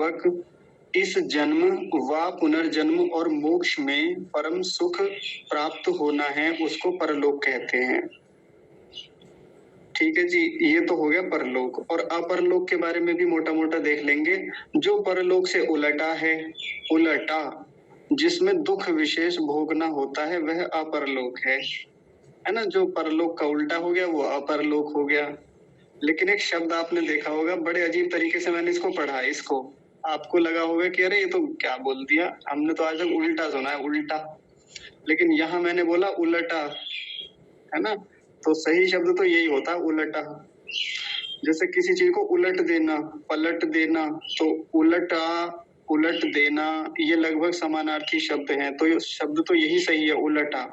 पूर्वक इस जन्म व पुनर्जन्म और मोक्ष में परम सुख प्राप्त होना है, उसको परलोक कहते हैं। ठीक है जी, ये तो हो गया परलोक। और अपरलोक के बारे में भी मोटा मोटा देख लेंगे। जो परलोक से उलटा है, उलटा जिसमें दुख विशेष भोगना होता है, वह अपरलोक है ना। जो परलोक का उल्टा हो गया वो अपरलोक हो गया। लेकिन एक शब्द आपने देखा होगा, बड़े अजीब तरीके से मैंने इसको पढ़ा, इसको आपको लगा होगा कि अरे ये तो क्या बोल दिया, हमने तो आज तक उल्टा सुना है, उल्टा। लेकिन यहाँ मैंने बोला उलटा, है ना। तो सही शब्द तो यही होता, उलटा। जैसे किसी चीज को उलट देना, पलट देना, तो उलटा, उलट देना, ये लगभग समानार्थी शब्द हैं। तो ये शब्द तो यही सही है, उलटा।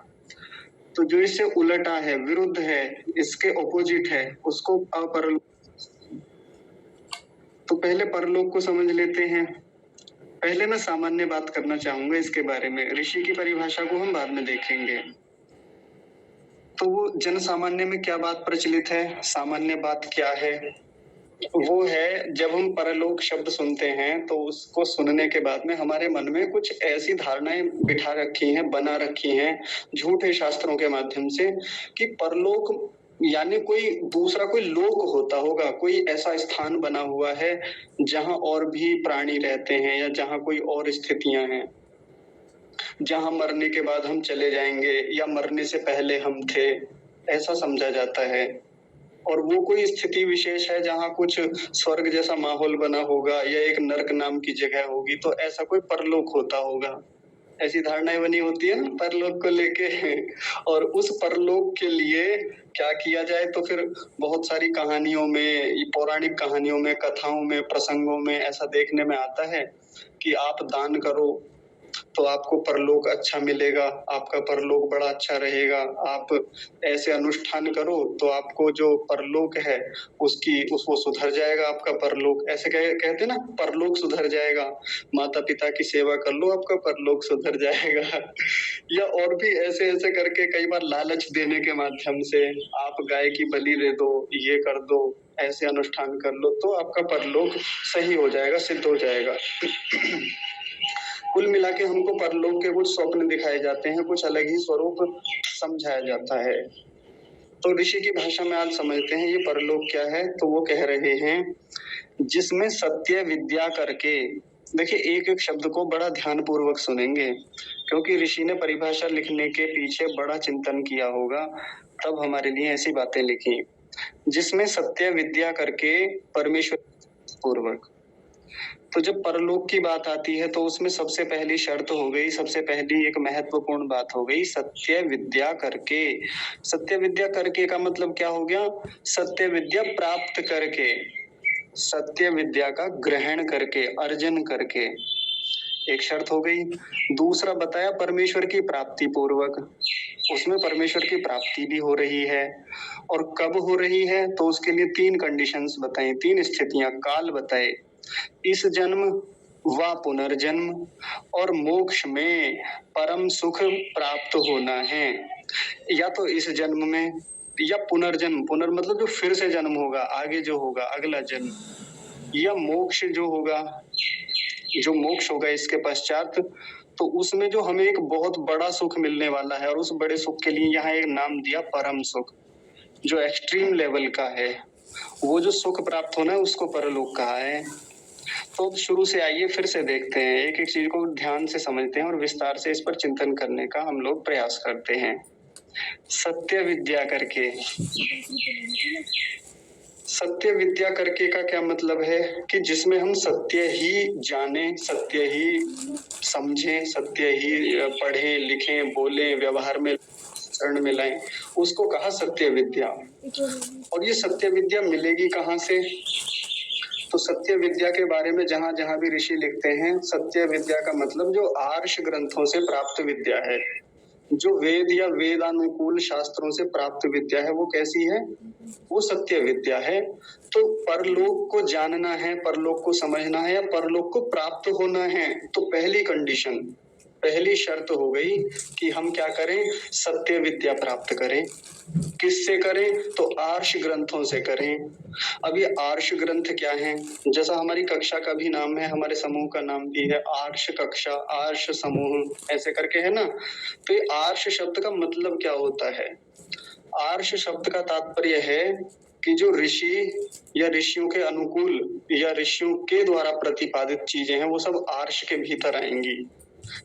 तो जो इससे उलटा है, विरुद्ध है, इसके ऑपोजिट है, उसको अपरलोक। तो पहले परलोक को समझ लेते हैं। पहले मैं सामान्य बात करना चाहूंगा इसके बारे में, ऋषि की परिभाषा को हम बाद में देखेंगे। तो वो जन सामान्य में क्या बात प्रचलित है, सामान्य बात क्या है? वो है, जब हम परलोक शब्द सुनते हैं तो उसको सुनने के बाद में हमारे मन में कुछ ऐसी धारणाएं बिठा रखी हैं, बना रखी हैं झूठे शास्त्रों के माध्यम से, कि परलोक यानी कोई दूसरा कोई लोक होता होगा, कोई ऐसा स्थान बना हुआ है जहां और भी प्राणी रहते हैं, या जहां कोई और स्थितियां हैं, जहां मरने के बाद हम चले जाएंगे या मरने से पहले हम थे, ऐसा समझा जाता है। और वो कोई स्थिति विशेष है जहाँ कुछ स्वर्ग जैसा माहौल बना होगा या एक नरक नाम की जगह होगी, तो ऐसा कोई परलोक होता होगा। ऐसी धारणाएं बनी होती है ना परलोक को लेके। और उस परलोक के लिए क्या किया जाए, तो फिर बहुत सारी कहानियों में, पौराणिक कहानियों में, कथाओं में, प्रसंगों में ऐसा देखने में आता है कि आप दान करो तो आपको परलोक अच्छा मिलेगा, आपका परलोक बड़ा अच्छा रहेगा। आप ऐसे अनुष्ठान करो तो आपको जो परलोक है उसको सुधर जाएगा आपका परलोक। ऐसे कहते ना, परलोक सुधर जाएगा, माता पिता की सेवा कर लो आपका परलोक सुधर जाएगा। या और भी ऐसे ऐसे करके कई बार लालच देने के माध्यम से, आप गाय की बलि दे दो, ये कर दो, ऐसे अनुष्ठान कर लो तो आपका परलोक सही हो जाएगा, सिद्ध हो जाएगा। कुल मिला के हमको परलोक के कुछ स्वप्न दिखाए जाते हैं, कुछ अलग ही स्वरूप समझाया जाता है। तो ऋषि की भाषा में आज समझते हैं ये परलोक क्या है। तो वो कह रहे हैं, जिसमें सत्य विद्या करके, देखिए एक एक शब्द को बड़ा ध्यान पूर्वक सुनेंगे, क्योंकि ऋषि ने परिभाषा लिखने के पीछे बड़ा चिंतन किया होगा, तब हमारे लिए ऐसी बातें लिखी। जिसमें सत्य विद्या करके परमेश्वर पूर्वक। तो जब परलोक की बात आती है तो उसमें सबसे पहली शर्त हो गई, सबसे पहली एक महत्वपूर्ण बात हो गई, सत्य विद्या करके। सत्य विद्या करके का मतलब क्या हो गया? सत्य विद्या प्राप्त करके, सत्य विद्या का ग्रहण करके, अर्जन करके, एक शर्त हो गई। दूसरा बताया परमेश्वर की प्राप्ति पूर्वक, उसमें परमेश्वर की प्राप्ति भी हो रही है। और कब हो रही है? तो उसके लिए 3 कंडीशंस बताई, 3 स्थितियां, काल बताए, इस जन्म व पुनर्जन्म और मोक्ष में परम सुख प्राप्त होना है। या तो इस जन्म में, या पुनर्जन्म, पुनर् मतलब जो फिर से जन्म होगा, आगे जो होगा अगला जन्म, या मोक्ष जो होगा, जो मोक्ष होगा इसके पश्चात, तो उसमें जो हमें एक बहुत बड़ा सुख मिलने वाला है। और उस बड़े सुख के लिए यहाँ एक नाम दिया परम सुख, जो एक्सट्रीम लेवल का है। वो जो सुख प्राप्त होना है उसको परलोक कहा है। तो अब शुरू से आइए फिर से देखते हैं, एक एक चीज को ध्यान से समझते हैं और विस्तार से इस पर चिंतन करने का हम लोग प्रयास करते हैं। सत्य विद्या करके, सत्य विद्या करके का क्या मतलब है? कि जिसमें हम सत्य ही जाने, सत्य ही समझें, सत्य ही पढ़ें, लिखें, बोलें, व्यवहार में शरण में लाएं, उसको कहा सत्य विद्या। और ये सत्य विद्या मिलेगी कहाँ से? तो सत्य विद्या के बारे में जहां जहां भी ऋषि लिखते हैं, सत्य विद्या का मतलब जो आर्ष ग्रंथों से प्राप्त विद्या है, जो वेद या वेदानुकूल शास्त्रों से प्राप्त विद्या है, वो कैसी है? वो सत्य विद्या है। तो परलोक को जानना है, परलोक को समझना है, या परलोक को प्राप्त होना है, तो पहली कंडीशन पहली शर्त हो गई कि हम क्या करें, सत्य विद्या प्राप्त करें। किससे करें, तो आर्ष ग्रंथों से करें। अब ये आर्ष ग्रंथ क्या है, जैसा हमारी कक्षा का भी नाम है, हमारे समूह का नाम भी है आर्ष कक्षा, आर्ष समूह ऐसे करके है ना। तो ये आर्ष शब्द का मतलब क्या होता है, आर्ष शब्द का तात्पर्य है कि जो ऋषि या ऋषियों के अनुकूल या ऋषियों के द्वारा प्रतिपादित चीजें हैं वो सब आर्ष के भीतर आएंगी।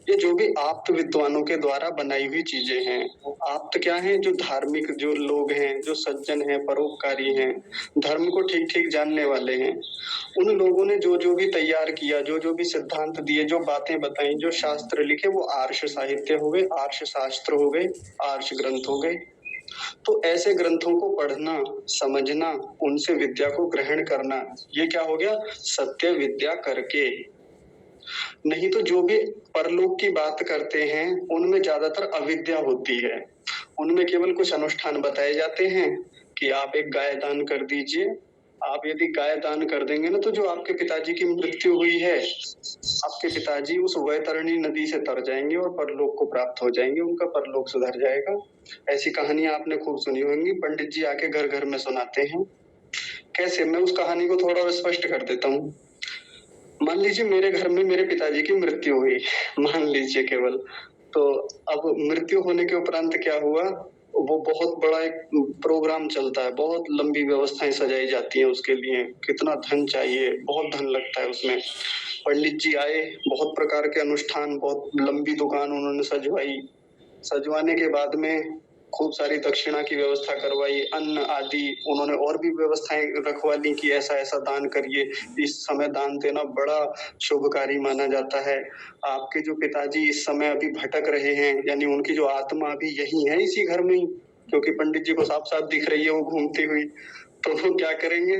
ये जो भी आप्त विद्वानों के द्वारा बनाई हुई चीजें हैं। आप्त क्या है, जो धार्मिक जो लोग हैं, जो सज्जन हैं, परोपकारी हैं, धर्म को ठीक ठीक जानने वाले हैं, उन लोगों ने जो जो भी तैयार किया, जो जो भी सिद्धांत दिए, जो बातें बताई, जो शास्त्र लिखे, वो आर्ष साहित्य हो गए, आर्ष शास्त्र हो गए, आर्ष ग्रंथ हो गए। तो ऐसे ग्रंथों को पढ़ना, समझना, उनसे विद्या को ग्रहण करना, ये क्या हो गया, सत्य विद्या करके। नहीं तो जो भी परलोक की बात करते हैं उनमें ज्यादातर अविद्या होती है। उनमें केवल कुछ अनुष्ठान बताए जाते हैं कि आप एक गाय दान कर दीजिए, आप यदि गाय दान कर देंगे ना तो जो आपके पिताजी की मृत्यु हुई है, आपके पिताजी उस वैतरणी नदी से तर जाएंगे और परलोक को प्राप्त हो जाएंगे, उनका परलोक सुधर जाएगा। ऐसी कहानियां आपने खूब सुनी होंगी, पंडित जी आके घर घर में सुनाते हैं। कैसे, मैं उस कहानी को थोड़ा स्पष्ट कर देता हूँ। मान लीजिए मेरे घर में मेरे पिताजी की मृत्यु हुई, मान लीजिए केवल, तो अब मृत्यु होने के उपरांत क्या हुआ, वो बहुत बड़ा एक प्रोग्राम चलता है, बहुत लंबी व्यवस्थाएं सजाई जाती हैं उसके लिए, कितना धन चाहिए, बहुत धन लगता है उसमें। पंडित जी आए, बहुत प्रकार के अनुष्ठान, बहुत लंबी दुकान उन्होंने सजवाई, सजवाने के बाद में खूब सारी दक्षिणा की व्यवस्था करवाई, अन्न आदि उन्होंने और भी व्यवस्थाएं रखवा ली कि ऐसा ऐसा दान करिए, इस समय दान देना बड़ा शुभकारी माना जाता है। आपके जो पिताजी इस समय अभी भटक रहे हैं, यानी उनकी जो आत्मा अभी यही है इसी घर में ही, क्योंकि पंडित जी को साफ साफ दिख रही है वो घूमती हुई, तो वो क्या करेंगे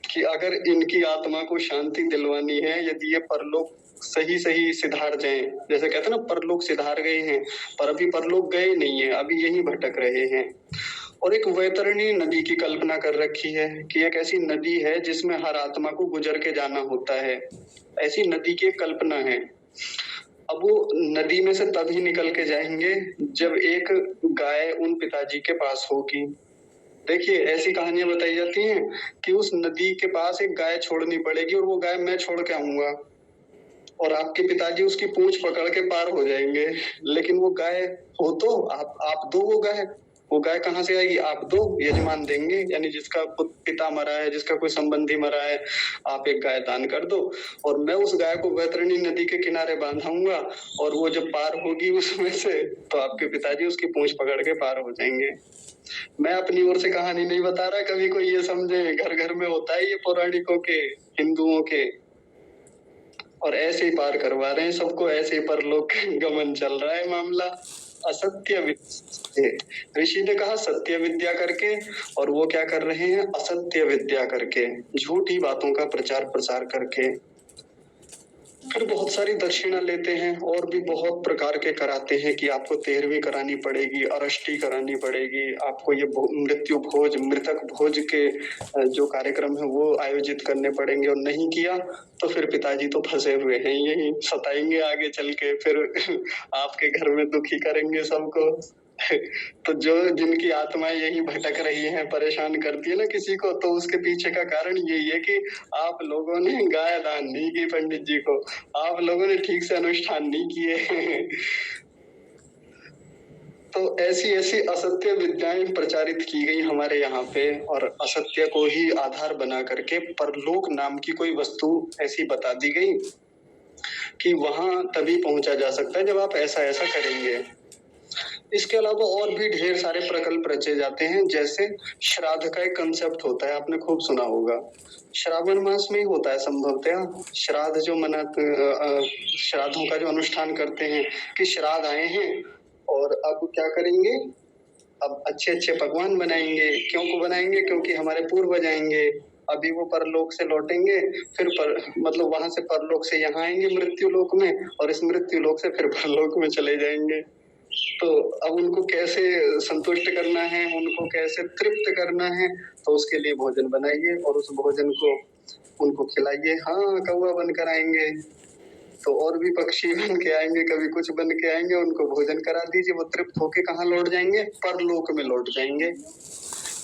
कि अगर इनकी आत्मा को शांति दिलवानी है, यदि ये परलोक सही सही सिधार जाए, जैसे कहते हैं ना परलोक सिधार गए हैं, पर अभी परलोक गए नहीं है, अभी यही भटक रहे हैं। और एक वैतरणी नदी की कल्पना कर रखी है कि एक ऐसी नदी है जिसमें हर आत्मा को गुजर के जाना होता है, ऐसी नदी की एक कल्पना है। अब वो नदी में से तभी निकल के जाएंगे जब एक गाय उन पिताजी के पास होगी। देखिए ऐसी कहानियां बताई जाती हैं कि उस नदी के पास एक गाय छोड़नी पड़ेगी और वो गाय मैं छोड़ के आऊंगा और आपके पिताजी उसकी पूंछ पकड़ के पार हो जाएंगे, लेकिन वो गाय हो तो आप दो वो गाय कहाँ से आएगी, आप दो, यजमान देंगे, यानी जिसका पिता मरा है, जिसका कोई संबंधी मरा है, आप एक गाय दान कर दो और मैं उस गाय को वैतरणी नदी के किनारे बांधाऊंगा और वो जब पार होगी उसमें से तो आपके पिताजी उसकी पूंछ पकड़ के पार हो जाएंगे। मैं अपनी ओर से कहानी नहीं बता रहा, कभी कोई ये समझे घर घर में होता है ये पौराणिकों के, हिंदुओं के, और ऐसे ही पार करवा रहे हैं सबको, ऐसे ही परलोक गमन चल रहा है मामला। असत्य विद्या, ऋषि ने कहा सत्य विद्या करके, और वो क्या कर रहे हैं, असत्य विद्या करके, झूठी बातों का प्रचार प्रसार करके। फिर बहुत सारी दक्षिणा लेते हैं और भी बहुत प्रकार के कराते हैं कि आपको 13वीं करानी पड़ेगी, अरष्टी करानी पड़ेगी, आपको ये मृत्यु भोज, मृतक भोज के जो कार्यक्रम है वो आयोजित करने पड़ेंगे, और नहीं किया तो फिर पिताजी तो फंसे हुए हैं, यही सताएंगे आगे चल के, फिर आपके घर में दुखी करेंगे सबको। तो जो जिनकी आत्माएं यही भटक रही हैं, परेशान करती है ना किसी को, तो उसके पीछे का कारण यही है कि आप लोगों ने गाय दान नहीं की पंडित जी को, आप लोगों ने ठीक से अनुष्ठान नहीं किए। तो ऐसी ऐसी असत्य विद्याएं प्रचारित की गई हमारे यहाँ पे, और असत्य को ही आधार बना करके परलोक नाम की कोई वस्तु ऐसी बता दी गई कि वहां तभी पहुंचा जा सकता है जब आप ऐसा ऐसा करेंगे। इसके अलावा और भी ढेर सारे प्रकल्प रचे जाते हैं, जैसे श्राद्ध का एक कंसेप्ट होता है, आपने खूब सुना होगा, श्रावण मास में ही होता है संभवतः श्राद्ध, जो श्राद्धों का जो अनुष्ठान करते हैं कि श्राद्ध आए हैं और अब क्या करेंगे, अब अच्छे अच्छे पकवान बनाएंगे। क्यों को बनाएंगे, क्योंकि हमारे पूर्वज आएंगे, अभी वो परलोक से लौटेंगे, फिर मतलब वहां से परलोक से यहाँ आएंगे मृत्यु लोक में, और इस मृत्यु लोक से फिर परलोक में चले जाएंगे। तो अब उनको कैसे संतुष्ट करना है, उनको कैसे तृप्त करना है, तो उसके लिए भोजन बनाइए और उस भोजन को उनको खिलाइए। हाँ, कौवा बनकर आएंगे, तो और भी पक्षी बन के आएंगे, कभी कुछ बन के आएंगे, उनको भोजन करा दीजिए, वो तृप्त होके कहाँ लौट जाएंगे? परलोक में लौट जाएंगे।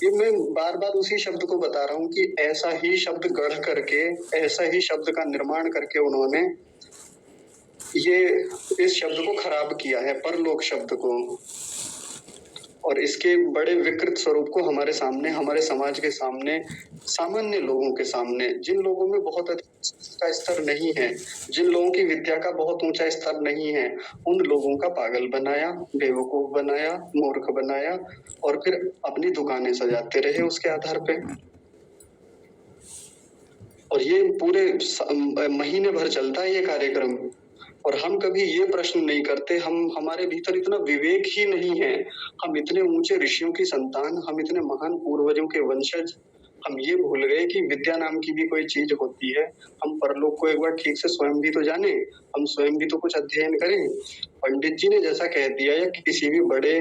ये मैं बार बार उसी शब्द को बता रहा हूँ कि ऐसा ही शब्द गढ़ करके, ऐसा ही शब्द का निर्माण करके उन्होंने ये इस शब्द को खराब किया है, परलोक शब्द को, और इसके बड़े विकृत स्वरूप को हमारे सामने, हमारे समाज के सामने, सामान्य लोगों के सामने, जिन लोगों में बहुत अच्छा स्तर नहीं है, जिन लोगों की विद्या का बहुत ऊंचा स्तर नहीं है, उन लोगों का पागल बनाया, बेवकूफ बनाया, मूर्ख बनाया, और फिर अपनी दुकानें सजाते रहे उसके आधार पे। और ये पूरे महीने भर चलता है ये कार्यक्रम, और हम कभी ये प्रश्न नहीं करते, हमारे भीतर इतना विवेक ही नहीं है, हम इतने ऊंचे ऋषियों की संतान, हम इतने महान पूर्वजों के वंशज, हम ये भूल गए कि विद्या नाम की भी कोई चीज होती है। हम परलोक को एक बार ठीक से स्वयं भी तो जाने, हम स्वयं भी तो कुछ अध्ययन करें। पंडित जी ने जैसा कह दिया, या किसी भी बड़े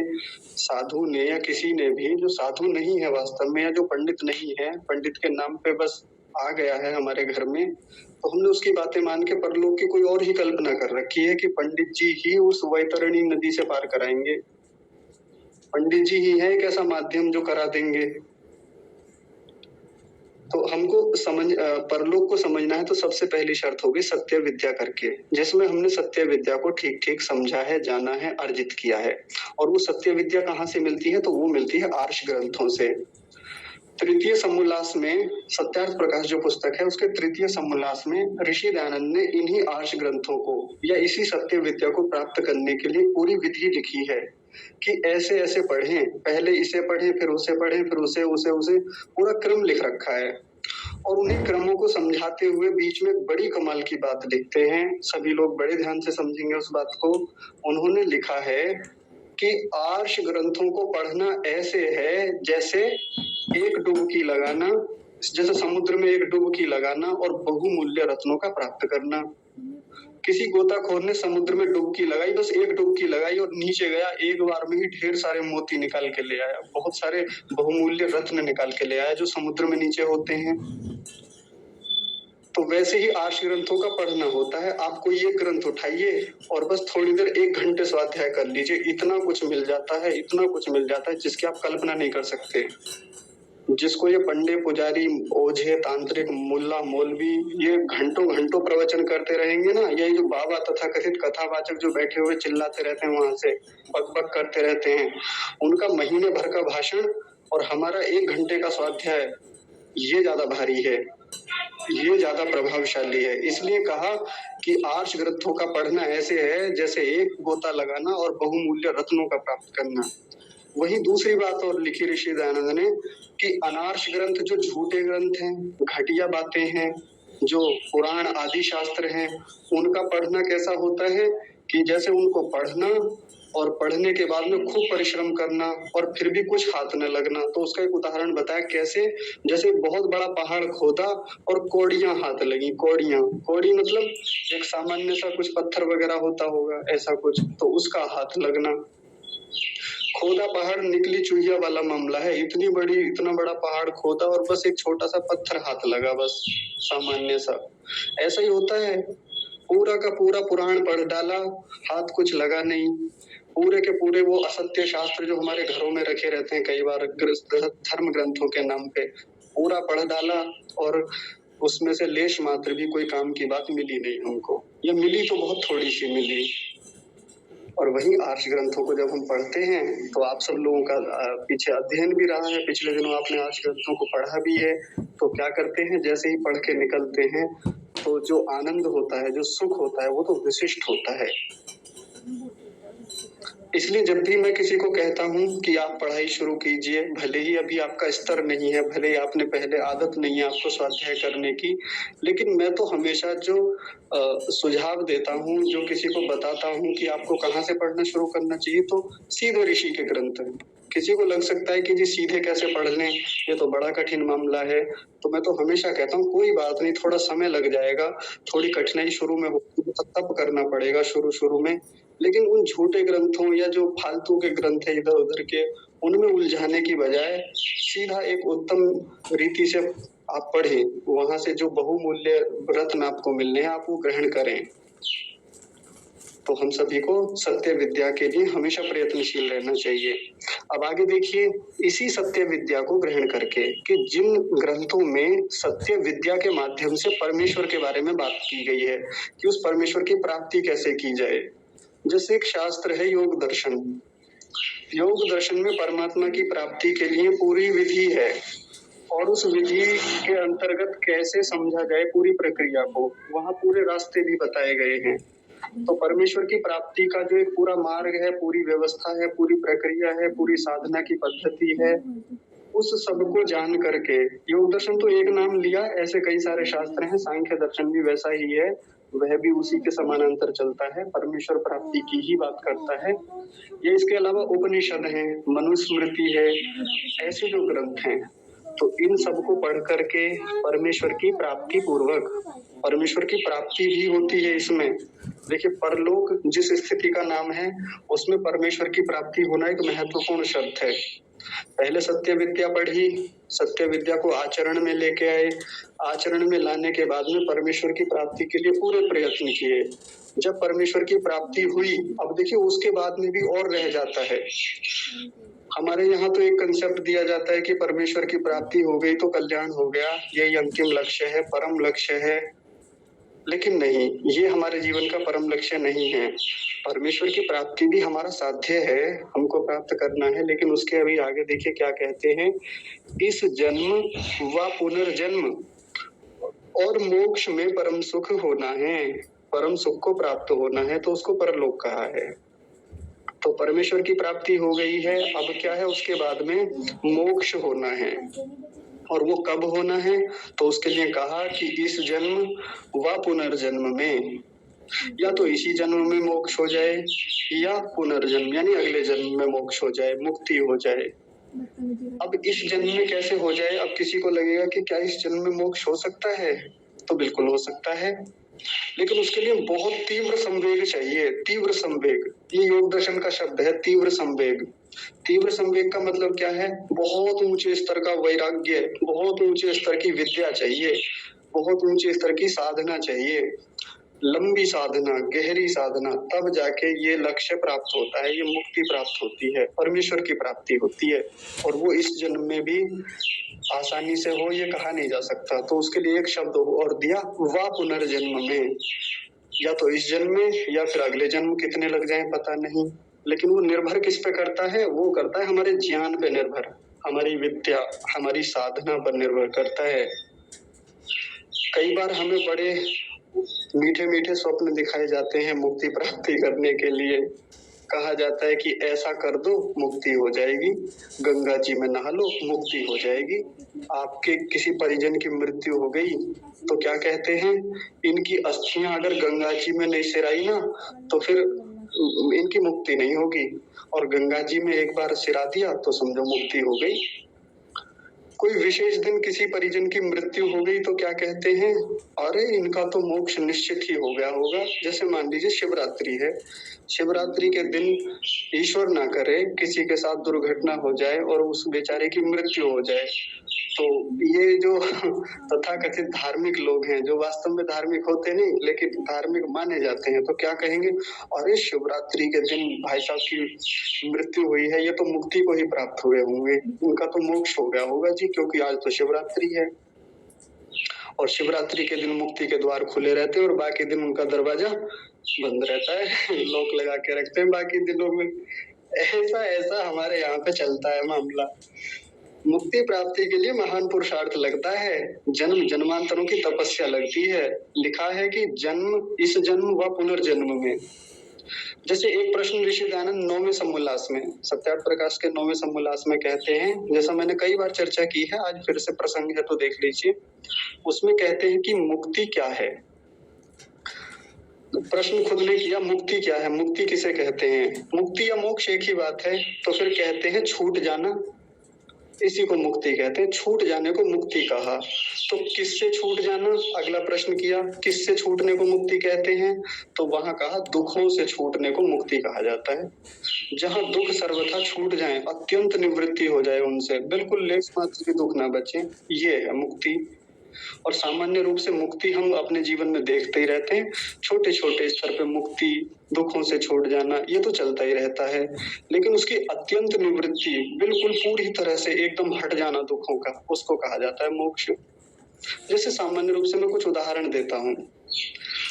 साधु ने, या किसी ने भी जो साधु नहीं है वास्तव में, या जो पंडित नहीं है, पंडित के नाम पे बस आ गया है हमारे घर में, तो हमने उसकी बातें मान के परलोक की कोई और ही कल्पना कर रखी है कि पंडित जी ही उस वैतरणी नदी से पार कराएंगे, पंडित जी ही है एक ऐसा माध्यम जो करा देंगे। तो हमको परलोक को समझना है तो सबसे पहली शर्त होगी सत्य विद्या करके, जिसमें हमने सत्य विद्या को ठीक ठीक समझा है, जाना है, अर्जित किया है। और वो सत्य विद्या कहाँ से मिलती है? तो वो मिलती है आर्ष ग्रंथों से। तृतीय समोल्लास में, सत्यार्थ प्रकाश जो पुस्तक है, उसके तृतीय समोल्लास में ऋषि दयानंद ने इन्हीं आर्ष ग्रंथों को, या इसी सत्य विद्या को प्राप्त करने के लिए पूरी विधि लिखी है कि ऐसे ऐसे पढ़ें, पहले इसे पढ़ें, फिर उसे पढ़ें, फिर उसे उसे उसे पूरा क्रम लिख रखा है। और उन्हीं क्रमों को समझाते हुए बीच में बड़ी कमाल की बात लिखते हैं, सभी लोग बड़े ध्यान से समझेंगे उस बात को। उन्होंने लिखा है कि आर्ष ग्रंथों को पढ़ना ऐसे है जैसे एक डुबकी लगाना, जैसे समुद्र में एक डुबकी लगाना और बहुमूल्य रत्नों का प्राप्त करना। किसी गोताखोर ने समुद्र में डुबकी लगाई, बस एक डुबकी लगाई और नीचे गया, एक बार में ही ढेर सारे मोती निकाल के ले आया, बहुत सारे बहुमूल्य रत्न निकाल के ले आया जो समुद्र में नीचे होते हैं। तो वैसे ही आर्ष ग्रंथों का पढ़ना होता है। आप कोई एक ग्रंथ उठाइए और बस थोड़ी देर 1 घंटे स्वाध्याय कर लीजिए, इतना कुछ मिल जाता है, इतना कुछ मिल जाता है जिसकी आप कल्पना नहीं कर सकते। जिसको ये पंडे पुजारी, ओझे, तांत्रिक, मुल्ला, मौलवी ये घंटों घंटों प्रवचन करते रहेंगे ना, ये जो बाबा तथा कथित कथावाचक जो बैठे हुए चिल्लाते रहते हैं वहां से, बक बक करते रहते हैं, उनका महीने भर का भाषण और हमारा 1 घंटे का स्वाध्याय, ये ज्यादा भारी है, ये ज्यादा प्रभावशाली है। इसलिए कहा कि आर्ष ग्रंथों का पढ़ना ऐसे है जैसे एक गोता लगाना और बहुमूल्य रत्नों का प्राप्त करना। वही दूसरी बात और लिखी ऋषि दयानंद ने कि अनार्ष ग्रंथ जो झूठे ग्रंथ हैं, घटिया बातें हैं, जो पुराण आदि शास्त्र हैं, उनका पढ़ना कैसा होता है कि जैसे उनको पढ़ना और पढ़ने के बाद में खूब परिश्रम करना और फिर भी कुछ हाथ न लगना। तो उसका एक उदाहरण बताया कैसे, जैसे बहुत बड़ा पहाड़ खोदा और कौड़ियां हाथ लगी, कौड़ियां, कौड़ी मतलब एक सामान्य सा कुछ पत्थर वगैरह होता होगा ऐसा कुछ, तो उसका हाथ लगना। खोदा पहाड़ निकली चूहिया वाला मामला है, इतना बड़ा पहाड़ खोदा और बस एक छोटा सा पत्थर हाथ लगा, बस सामान्य सा। ऐसा ही होता है, पूरा का पूरा पुराण पढ़ डाला, हाथ कुछ लगा नहीं। पूरे के पूरे वो असत्य शास्त्र जो हमारे घरों में रखे रहते हैं कई बार धर्म ग्रंथों के नाम पे, पूरा पढ़ डाला और उसमें से लेश मात्र भी कोई काम की बात मिली नहीं हमको, या मिली तो बहुत थोड़ी सी मिली। और वही आर्ष ग्रंथों को जब हम पढ़ते हैं तो आप सब लोगों का पीछे अध्ययन भी रहा है, पिछले दिनों आपने आर्ष ग्रंथों को पढ़ा भी है, तो क्या करते हैं, जैसे ही पढ़ के निकलते हैं तो जो आनंद होता है, जो सुख होता है, वो तो विशिष्ट होता है। इसलिए जब भी मैं किसी को कहता हूँ कि आप पढ़ाई शुरू कीजिए, भले ही अभी आपका स्तर नहीं है, भले ही आपने पहले आदत नहीं है आपको स्वाध्याय करने की, लेकिन मैं तो हमेशा जो सुझाव देता हूँ, जो किसी को बताता हूँ कि आपको कहाँ से पढ़ना शुरू करना चाहिए, तो सीधे ऋषि के ग्रंथ। किसी को लग सकता है कि जी सीधे कैसे पढ़ लें, ये तो बड़ा कठिन मामला है, तो मैं तो हमेशा कहता हूँ कोई बात नहीं, थोड़ा समय लग जाएगा, थोड़ी कठिनाई शुरू में होगी, तब करना पड़ेगा शुरू में, लेकिन उन झूठे ग्रंथों या जो फालतू के ग्रंथ है इधर उधर के, उनमें उलझाने की बजाय सीधा एक उत्तम रीति से आप पढ़ें, वहां से जो बहुमूल्य रत्न आपको मिलने हैं आप वो ग्रहण करें। तो हम सभी को सत्य विद्या के लिए हमेशा प्रयत्नशील रहना चाहिए। अब आगे देखिए, इसी सत्य विद्या को ग्रहण करके कि जिन ग्रंथों में सत्य विद्या के माध्यम से परमेश्वर के बारे में बात की गई है कि उस परमेश्वर की प्राप्ति कैसे की जाए। जैसे एक शास्त्र है योग दर्शन। योग दर्शन में परमात्मा की प्राप्ति के लिए पूरी विधि है और उस विधि के अंतर्गत कैसे समझा जाए पूरी प्रक्रिया को, वहाँ पूरे रास्ते भी बताए गए हैं। तो परमेश्वर की प्राप्ति का जो एक पूरा मार्ग है, पूरी व्यवस्था है, पूरी प्रक्रिया है, पूरी साधना की पद्धति है, उस सब को जान करके योग दर्शन तो एक नाम लिया, ऐसे कई सारे शास्त्र हैं। सांख्य दर्शन भी वैसा ही है, वह भी उसी के समानांतर चलता है, परमेश्वर प्राप्ति की ही बात करता है। ये इसके अलावा उपनिषद है, मनुस्मृति है, ऐसे जो ग्रंथ हैं, तो इन सबको पढ़ करके परमेश्वर की प्राप्ति पूर्वक, परमेश्वर की प्राप्ति भी होती है इसमें। देखिए, परलोक जिस स्थिति का नाम है उसमें परमेश्वर की प्राप्ति होना एक महत्वपूर्ण शर्त है। पहले सत्य विद्या पढ़ी, सत्य विद्या को आचरण में लेके आए, आचरण में लाने के बाद में परमेश्वर की प्राप्ति के लिए पूरे प्रयत्न किए। जब परमेश्वर की प्राप्ति हुई, अब देखिए उसके बाद में भी और रह जाता है। हमारे यहाँ तो एक कंसेप्ट दिया जाता है कि परमेश्वर की प्राप्ति हो गई तो कल्याण हो गया, यही अंतिम लक्ष्य है, परम लक्ष्य है। लेकिन नहीं, ये हमारे जीवन का परम लक्ष्य नहीं है। परमेश्वर की प्राप्ति भी हमारा साध्य है, हमको प्राप्त करना है, लेकिन उसके अभी आगे देखिए क्या कहते हैं, इस जन्म व पुनर्जन्म और मोक्ष में परम सुख होना है। परम सुख को प्राप्त होना है तो उसको परलोक कहा है। तो परमेश्वर की प्राप्ति हो गई है, अब क्या है, उसके बाद में मोक्ष होना है। और वो कब होना है, तो उसके लिए कहा कि इस जन्म व पुनर्जन्म में, या तो इसी जन्म में मोक्ष हो जाए या पुनर्जन्म यानी अगले जन्म में मोक्ष हो जाए, मुक्ति हो जाए। अब इस जन्म में कैसे हो जाए, अब किसी को लगेगा कि क्या इस जन्म में मोक्ष हो सकता है, तो बिल्कुल हो सकता है, लेकिन उसके लिए बहुत तीव्र संवेग चाहिए। तीव्र संवेग, ये योग दर्शन का शब्द है, तीव्र संवेग। तीव्र संवेग का मतलब क्या है, बहुत ऊंचे स्तर का वैराग्य, बहुत ऊंचे स्तर की विद्या चाहिए, बहुत ऊंचे स्तर की साधना चाहिए, लंबी साधना, गहरी साधना, तब जाके ये लक्ष्य प्राप्त होता है, ये मुक्ति प्राप्त होती है, परमेश्वर की प्राप्ति होती है। और वो इस जन्म में भी आसानी से हो ये कहा नहीं जा सकता। तो उसके लिए एक शब्द और दिया, वा पुनर्जन्म में, या तो इस जन्म में या फिर अगले जन्म, कितने लग जाए पता नहीं, लेकिन वो निर्भर किस पे करता है, वो करता है हमारे ज्ञान पे निर्भर, हमारी विद्या, हमारी साधना पर निर्भर करता है। कई बार हमें बड़े मीठे मीठे स्वप्न दिखाए जाते हैं मुक्ति प्राप्ति करने के लिए। कहा जाता है कि ऐसा कर दो मुक्ति हो जाएगी, गंगा जी में नहा लो मुक्ति हो जाएगी। आपके किसी परिजन की मृत्यु हो गई तो क्या कहते हैं, इनकी अस्थियां अगर गंगा जी में नहीं सिराई ना तो फिर इनकी मुक्ति नहीं होगी, और गंगा जी में एक बार सिरा दिया तो समझो मुक्ति हो गई। कोई विशेष दिन किसी परिजन की मृत्यु हो गई तो क्या कहते हैं, अरे इनका तो मोक्ष निश्चित ही हो गया होगा। जैसे मान लीजिए शिवरात्रि है, शिवरात्रि के दिन ईश्वर ना करे किसी के साथ दुर्घटना हो जाए और उस बेचारे की मृत्यु हो जाए, तो ये जो तथाकथित धार्मिक लोग हैं, जो वास्तव में धार्मिक होते नहीं लेकिन धार्मिक माने जाते हैं, तो क्या कहेंगे, अरे शिवरात्रि के दिन भाई साहब की मृत्यु हुई है, ये तो मुक्ति को ही प्राप्त हुए होंगे, उनका तो मोक्ष हो गया होगा जी, क्योंकि आज तो शिवरात्रि है। और शिवरात्रि के दिन मुक्ति के द्वार खुले रहते हैं और बाकी दिन उनका दरवाजा बंद रहता है, लॉक लगा के रखते हैं बाकी दिनों में। ऐसा हमारे यहाँ पे चलता है मामला। मुक्ति प्राप्ति के लिए महान पुरुषार्थ लगता है, जन्म जन्मांतरों की तपस्या लगती है। लिखा है कि जन्म, इस जन्म व पुनर्जन्म में। जैसे एक प्रश्न ऋषि दयानंद 9वें समोल्लास में, सत्यार्थ प्रकाश के 9वें समोल्लास में कहते हैं, जैसा मैंने कई बार चर्चा की है, आज फिर से प्रसंग है तो देख लीजिए। उसमें कहते हैं कि मुक्ति क्या है। प्रश्न खुद ने किया, मुक्ति क्या है, मुक्ति किसे कहते हैं, मुक्ति या मोक्ष एक ही बात है। तो फिर कहते हैं छूट जाना, इसी को मुक्ति कहते हैं, छूट जाने को मुक्ति कहा। तो किससे छूट जाना, अगला प्रश्न किया, किससे छूटने को मुक्ति कहते हैं, तो वहां कहा दुखों से छूटने को मुक्ति कहा जाता है। जहां दुख सर्वथा छूट जाए, अत्यंत निवृत्ति हो जाए उनसे, बिल्कुल लेस मात्र के दुख ना बचे, ये है मुक्ति। और सामान्य रूप से मुक्ति हम अपने जीवन में देखते ही रहते हैं। छोटे-छोटे स्तर पे मुक्ति, दुखों से छूट जाना, ये तो चलता ही रहता है। लेकिन उसकी अत्यंत निवृत्ति, बिल्कुल पूरी तरह से एकदम हट जाना दुखों का, उसको कहा जाता है मोक्ष। जैसे सामान्य रूप से मैं कुछ उदाहरण देता हूँ।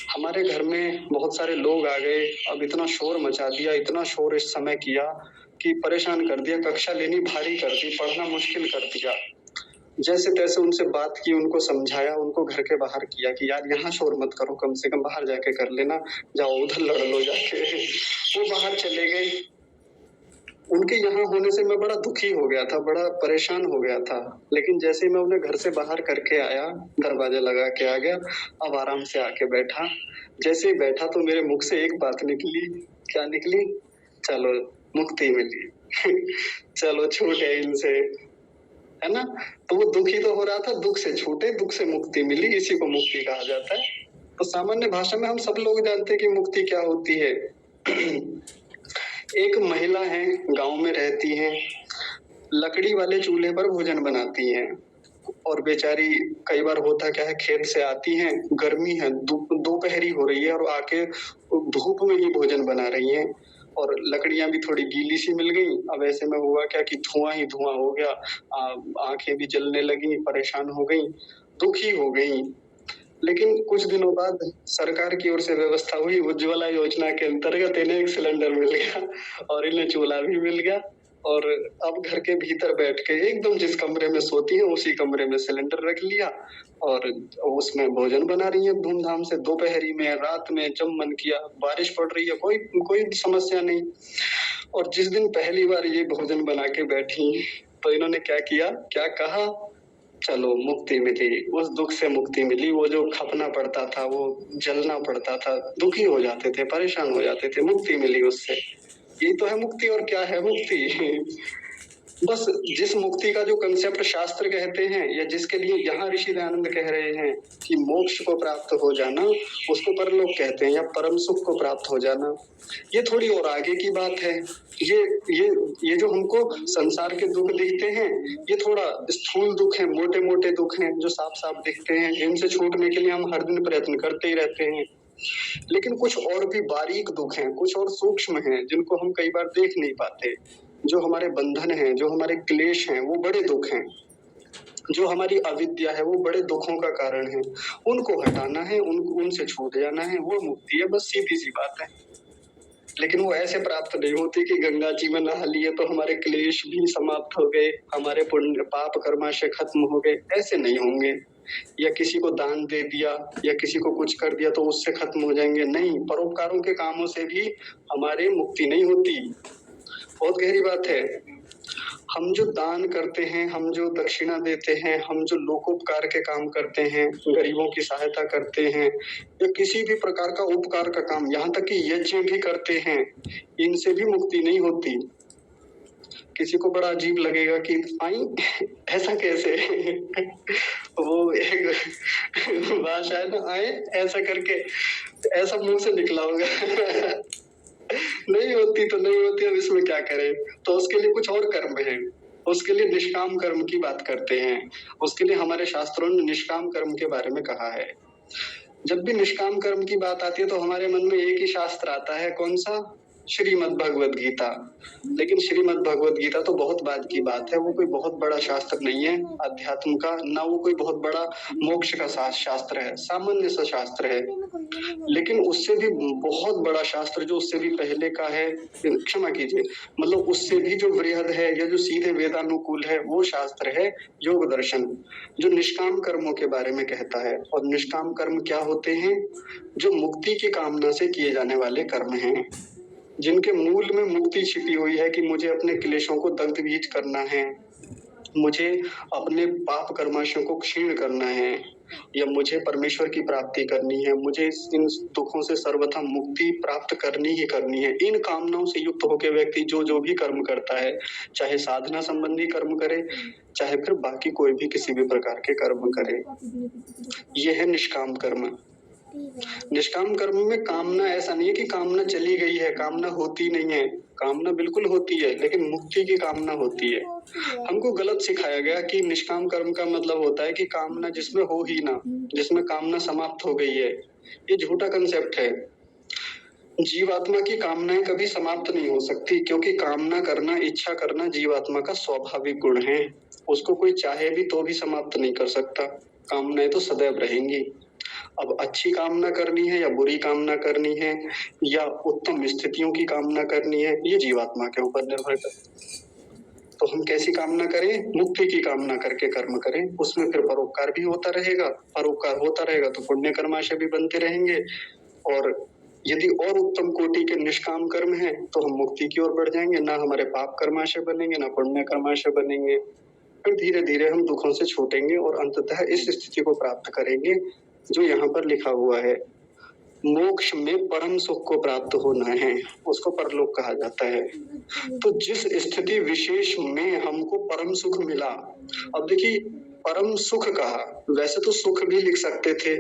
हमारे घर में बहुत सारे लोग आ गए, अब इतना शोर मचा दिया, इतना शोर इस समय किया कि परेशान कर दिया, कक्षा लेनी भारी कर दी, पढ़ना मुश्किल कर दिया। जैसे-तैसे उनसे बात की, उनको समझाया, उनको घर के बाहर किया कि यार यहाँ शोर मत करो, कम से कम बाहर जाके कर लेना, जाओ उधर लड़ लो जाके। वो बाहर चले गए। उनके यहाँ होने से मैं बड़ा दुखी हो गया था, बड़ा परेशान हो गया था। लेकिन जैसे ही मैं उन्हें घर से बाहर करके आया, दरवाजा लगा के आ गया, अब आराम से आके बैठा। जैसे ही बैठा तो मेरे मुख से एक बात निकली, क्या निकली? चलो मुक्ति मिली। चलो छूटे इनसे, है ना? तो वो दुखी तो हो रहा था, दुख से छूटे, दुख से मुक्ति मिली, इसी को मुक्ति कहा जाता है। तो सामान्य भाषा में हम सब लोग जानते हैं कि मुक्ति क्या होती है। एक महिला है, गांव में रहती हैं, लकड़ी वाले चूल्हे पर भोजन बनाती हैं और बेचारी कई बार होता क्या है, खेत से आती हैं, गर्मी है, दोपहरी हो रही है और आके धूप में ही भोजन बना रही हैं और लकड़ियां भी थोड़ी गीली सी मिल गई। अब ऐसे में हुआ क्या कि धुआं ही धुआं हो गया, आंखें भी जलने लगी, परेशान हो गई, दुखी हो गई। लेकिन कुछ दिनों बाद सरकार की ओर से व्यवस्था हुई, उज्ज्वला योजना के अंतर्गत इन्हें एक सिलेंडर मिल गया और इन्हें चूल्हा भी मिल गया और अब घर के भीतर बैठ के एकदम जिस कमरे में सोती है उसी कमरे में सिलेंडर रख लिया और उसमें भोजन बना रही है धूमधाम से, दोपहरी में, रात में, जब मन किया। बारिश पड़ रही है, कोई कोई समस्या नहीं। और जिस दिन पहली बार ये भोजन बना के बैठी तो इन्होंने क्या किया, क्या कहा? चलो मुक्ति मिली, उस दुख से मुक्ति मिली। वो जो खपना पड़ता था, वो जलना पड़ता था, दुखी हो जाते थे, परेशान हो जाते थे, मुक्ति मिली उससे। यही तो है मुक्ति। और क्या है मुक्ति? बस जिस मुक्ति का जो कंसेप्ट शास्त्र कहते हैं या जिसके लिए यहाँ ऋषि दयानंद कह रहे हैं कि मोक्ष को प्राप्त हो जाना, उसको परलोक कहते हैं या परम सुख को प्राप्त हो जाना। ये थोड़ी और आगे की बात है। ये ये ये जो हमको संसार के दुख दिखते हैं, ये थोड़ा स्थूल दुख है, मोटे मोटे दुख हैं जो साफ साफ दिखते हैं। इनसे छूटने के लिए हम हर दिन प्रयत्न करते ही रहते हैं। लेकिन कुछ और भी बारीक दुख हैं, कुछ और सूक्ष्म हैं जिनको हम कई बार देख नहीं पाते। जो हमारे बंधन हैं, जो हमारे क्लेश हैं, वो बड़े दुख हैं। जो हमारी अविद्या है, वो बड़े दुखों का कारण है। उनको हटाना है, उनसे छूट जाना है, वो मुक्ति है। बस सीधी सी बात है। लेकिन वो ऐसे प्राप्त नहीं होती कि गंगा जी में नहा लिए तो हमारे क्लेश भी समाप्त हो गए, हमारे पुण्य पाप कर्माशय खत्म हो गए, ऐसे नहीं होंगे। या किसी को दान दे दिया या किसी को कुछ कर दिया तो उससे खत्म हो जाएंगे, नहीं। परोपकारों के कामों से भी हमारी मुक्ति नहीं होती। बहुत गहरी बात है। हम जो दान करते हैं, हम जो दक्षिणा देते हैं, हम जो लोकोपकार के काम करते हैं, गरीबों की सहायता करते हैं या किसी भी प्रकार का उपकार का काम, यहाँ तक कि यज्ञ भी करते हैं, इनसे भी मुक्ति नहीं होती। किसी को बड़ा अजीब लगेगा कि आई ऐसा कैसे? वो एक भाषा है ना, आए ऐसा करके, ऐसा मुंह से निकला होगा। नहीं होती तो नहीं होती, अब इसमें क्या करें? तो उसके लिए कुछ और कर्म है, उसके लिए निष्काम कर्म की बात करते हैं। उसके लिए हमारे शास्त्रों ने निष्काम कर्म के बारे में कहा है। जब भी निष्काम कर्म की बात आती है तो हमारे मन में एक ही शास्त्र आता है, कौन सा? श्रीमद् भगवद गीता। लेकिन श्रीमद् भगवद गीता तो बहुत बाद की बात है, वो कोई बहुत बड़ा शास्त्र नहीं है अध्यात्म का, ना वो कोई बहुत बड़ा मोक्ष का शास्त्र है, सामान्य सा शास्त्र है। लेकिन उससे भी बहुत बड़ा शास्त्र जो उससे भी पहले का है, क्षमा कीजिए, मतलब उससे भी जो वृहद है या जो सीधे वेदानुकूल है, वो शास्त्र है योग दर्शन, जो निष्काम कर्मों के बारे में कहता है। और निष्काम कर्म क्या होते हैं? जो मुक्ति की कामना से किए जाने वाले कर्म हैं, जिनके मूल में मुक्ति छिपी हुई है कि मुझे अपने क्लेशों को दग्धबीज करना है, मुझे अपने पाप कर्माशयों को क्षीण करना है, या मुझे परमेश्वर की प्राप्ति करनी है, मुझे इन दुखों से सर्वथा मुक्ति प्राप्त करनी ही करनी है। इन कामनाओं से युक्त होकर व्यक्ति जो जो भी कर्म करता है, चाहे साधना संबंधी कर्म करे, चाहे फिर बाकी कोई भी किसी भी प्रकार के कर्म करे, यह है निष्काम कर्म। निष्काम कर्म में कामना ऐसा नहीं है कि कामना चली गई है, कामना होती नहीं है, कामना बिल्कुल होती है, लेकिन मुक्ति की कामना होती है। हमको गलत सिखाया गया कि निष्काम कर्म का मतलब होता है कि कामना जिसमें हो ही ना, जिसमें कामना समाप्त हो गई है। ये झूठा कंसेप्ट है। जीवात्मा की कामनाएं कभी समाप्त नहीं हो सकती, क्योंकि कामना करना, इच्छा करना जीवात्मा का स्वाभाविक गुण है। उसको कोई चाहे भी तो भी समाप्त नहीं कर सकता। कामनाएं तो सदैव रहेंगी। अब अच्छी कामना करनी है या बुरी कामना करनी है या उत्तम स्थितियों की कामना करनी है, ये जीवात्मा के ऊपर निर्भर करता है। तो हम कैसी कामना करें? मुक्ति की कामना करके कर्म करें। उसमें फिर परोपकार भी होता रहेगा। परोपकार होता रहेगा तो पुण्य कर्माशय भी बनते रहेंगे, और यदि और उत्तम कोटि के निष्काम कर्म है तो हम मुक्ति की ओर बढ़ जाएंगे। ना हमारे पाप कर्माशय बनेंगे, ना पुण्य कर्माशय बनेंगे। फिर धीरे धीरे हम दुखों से छूटेंगे और अंततः इस स्थिति को प्राप्त करेंगे जो यहाँ पर लिखा हुआ है। मोक्ष में परम सुख को प्राप्त होना है, उसको परलोक कहा जाता है। तो जिस स्थिति विशेष में हमको परम सुख मिला, अब देखिए परम सुख कहा, वैसे तो सुख भी लिख सकते थे,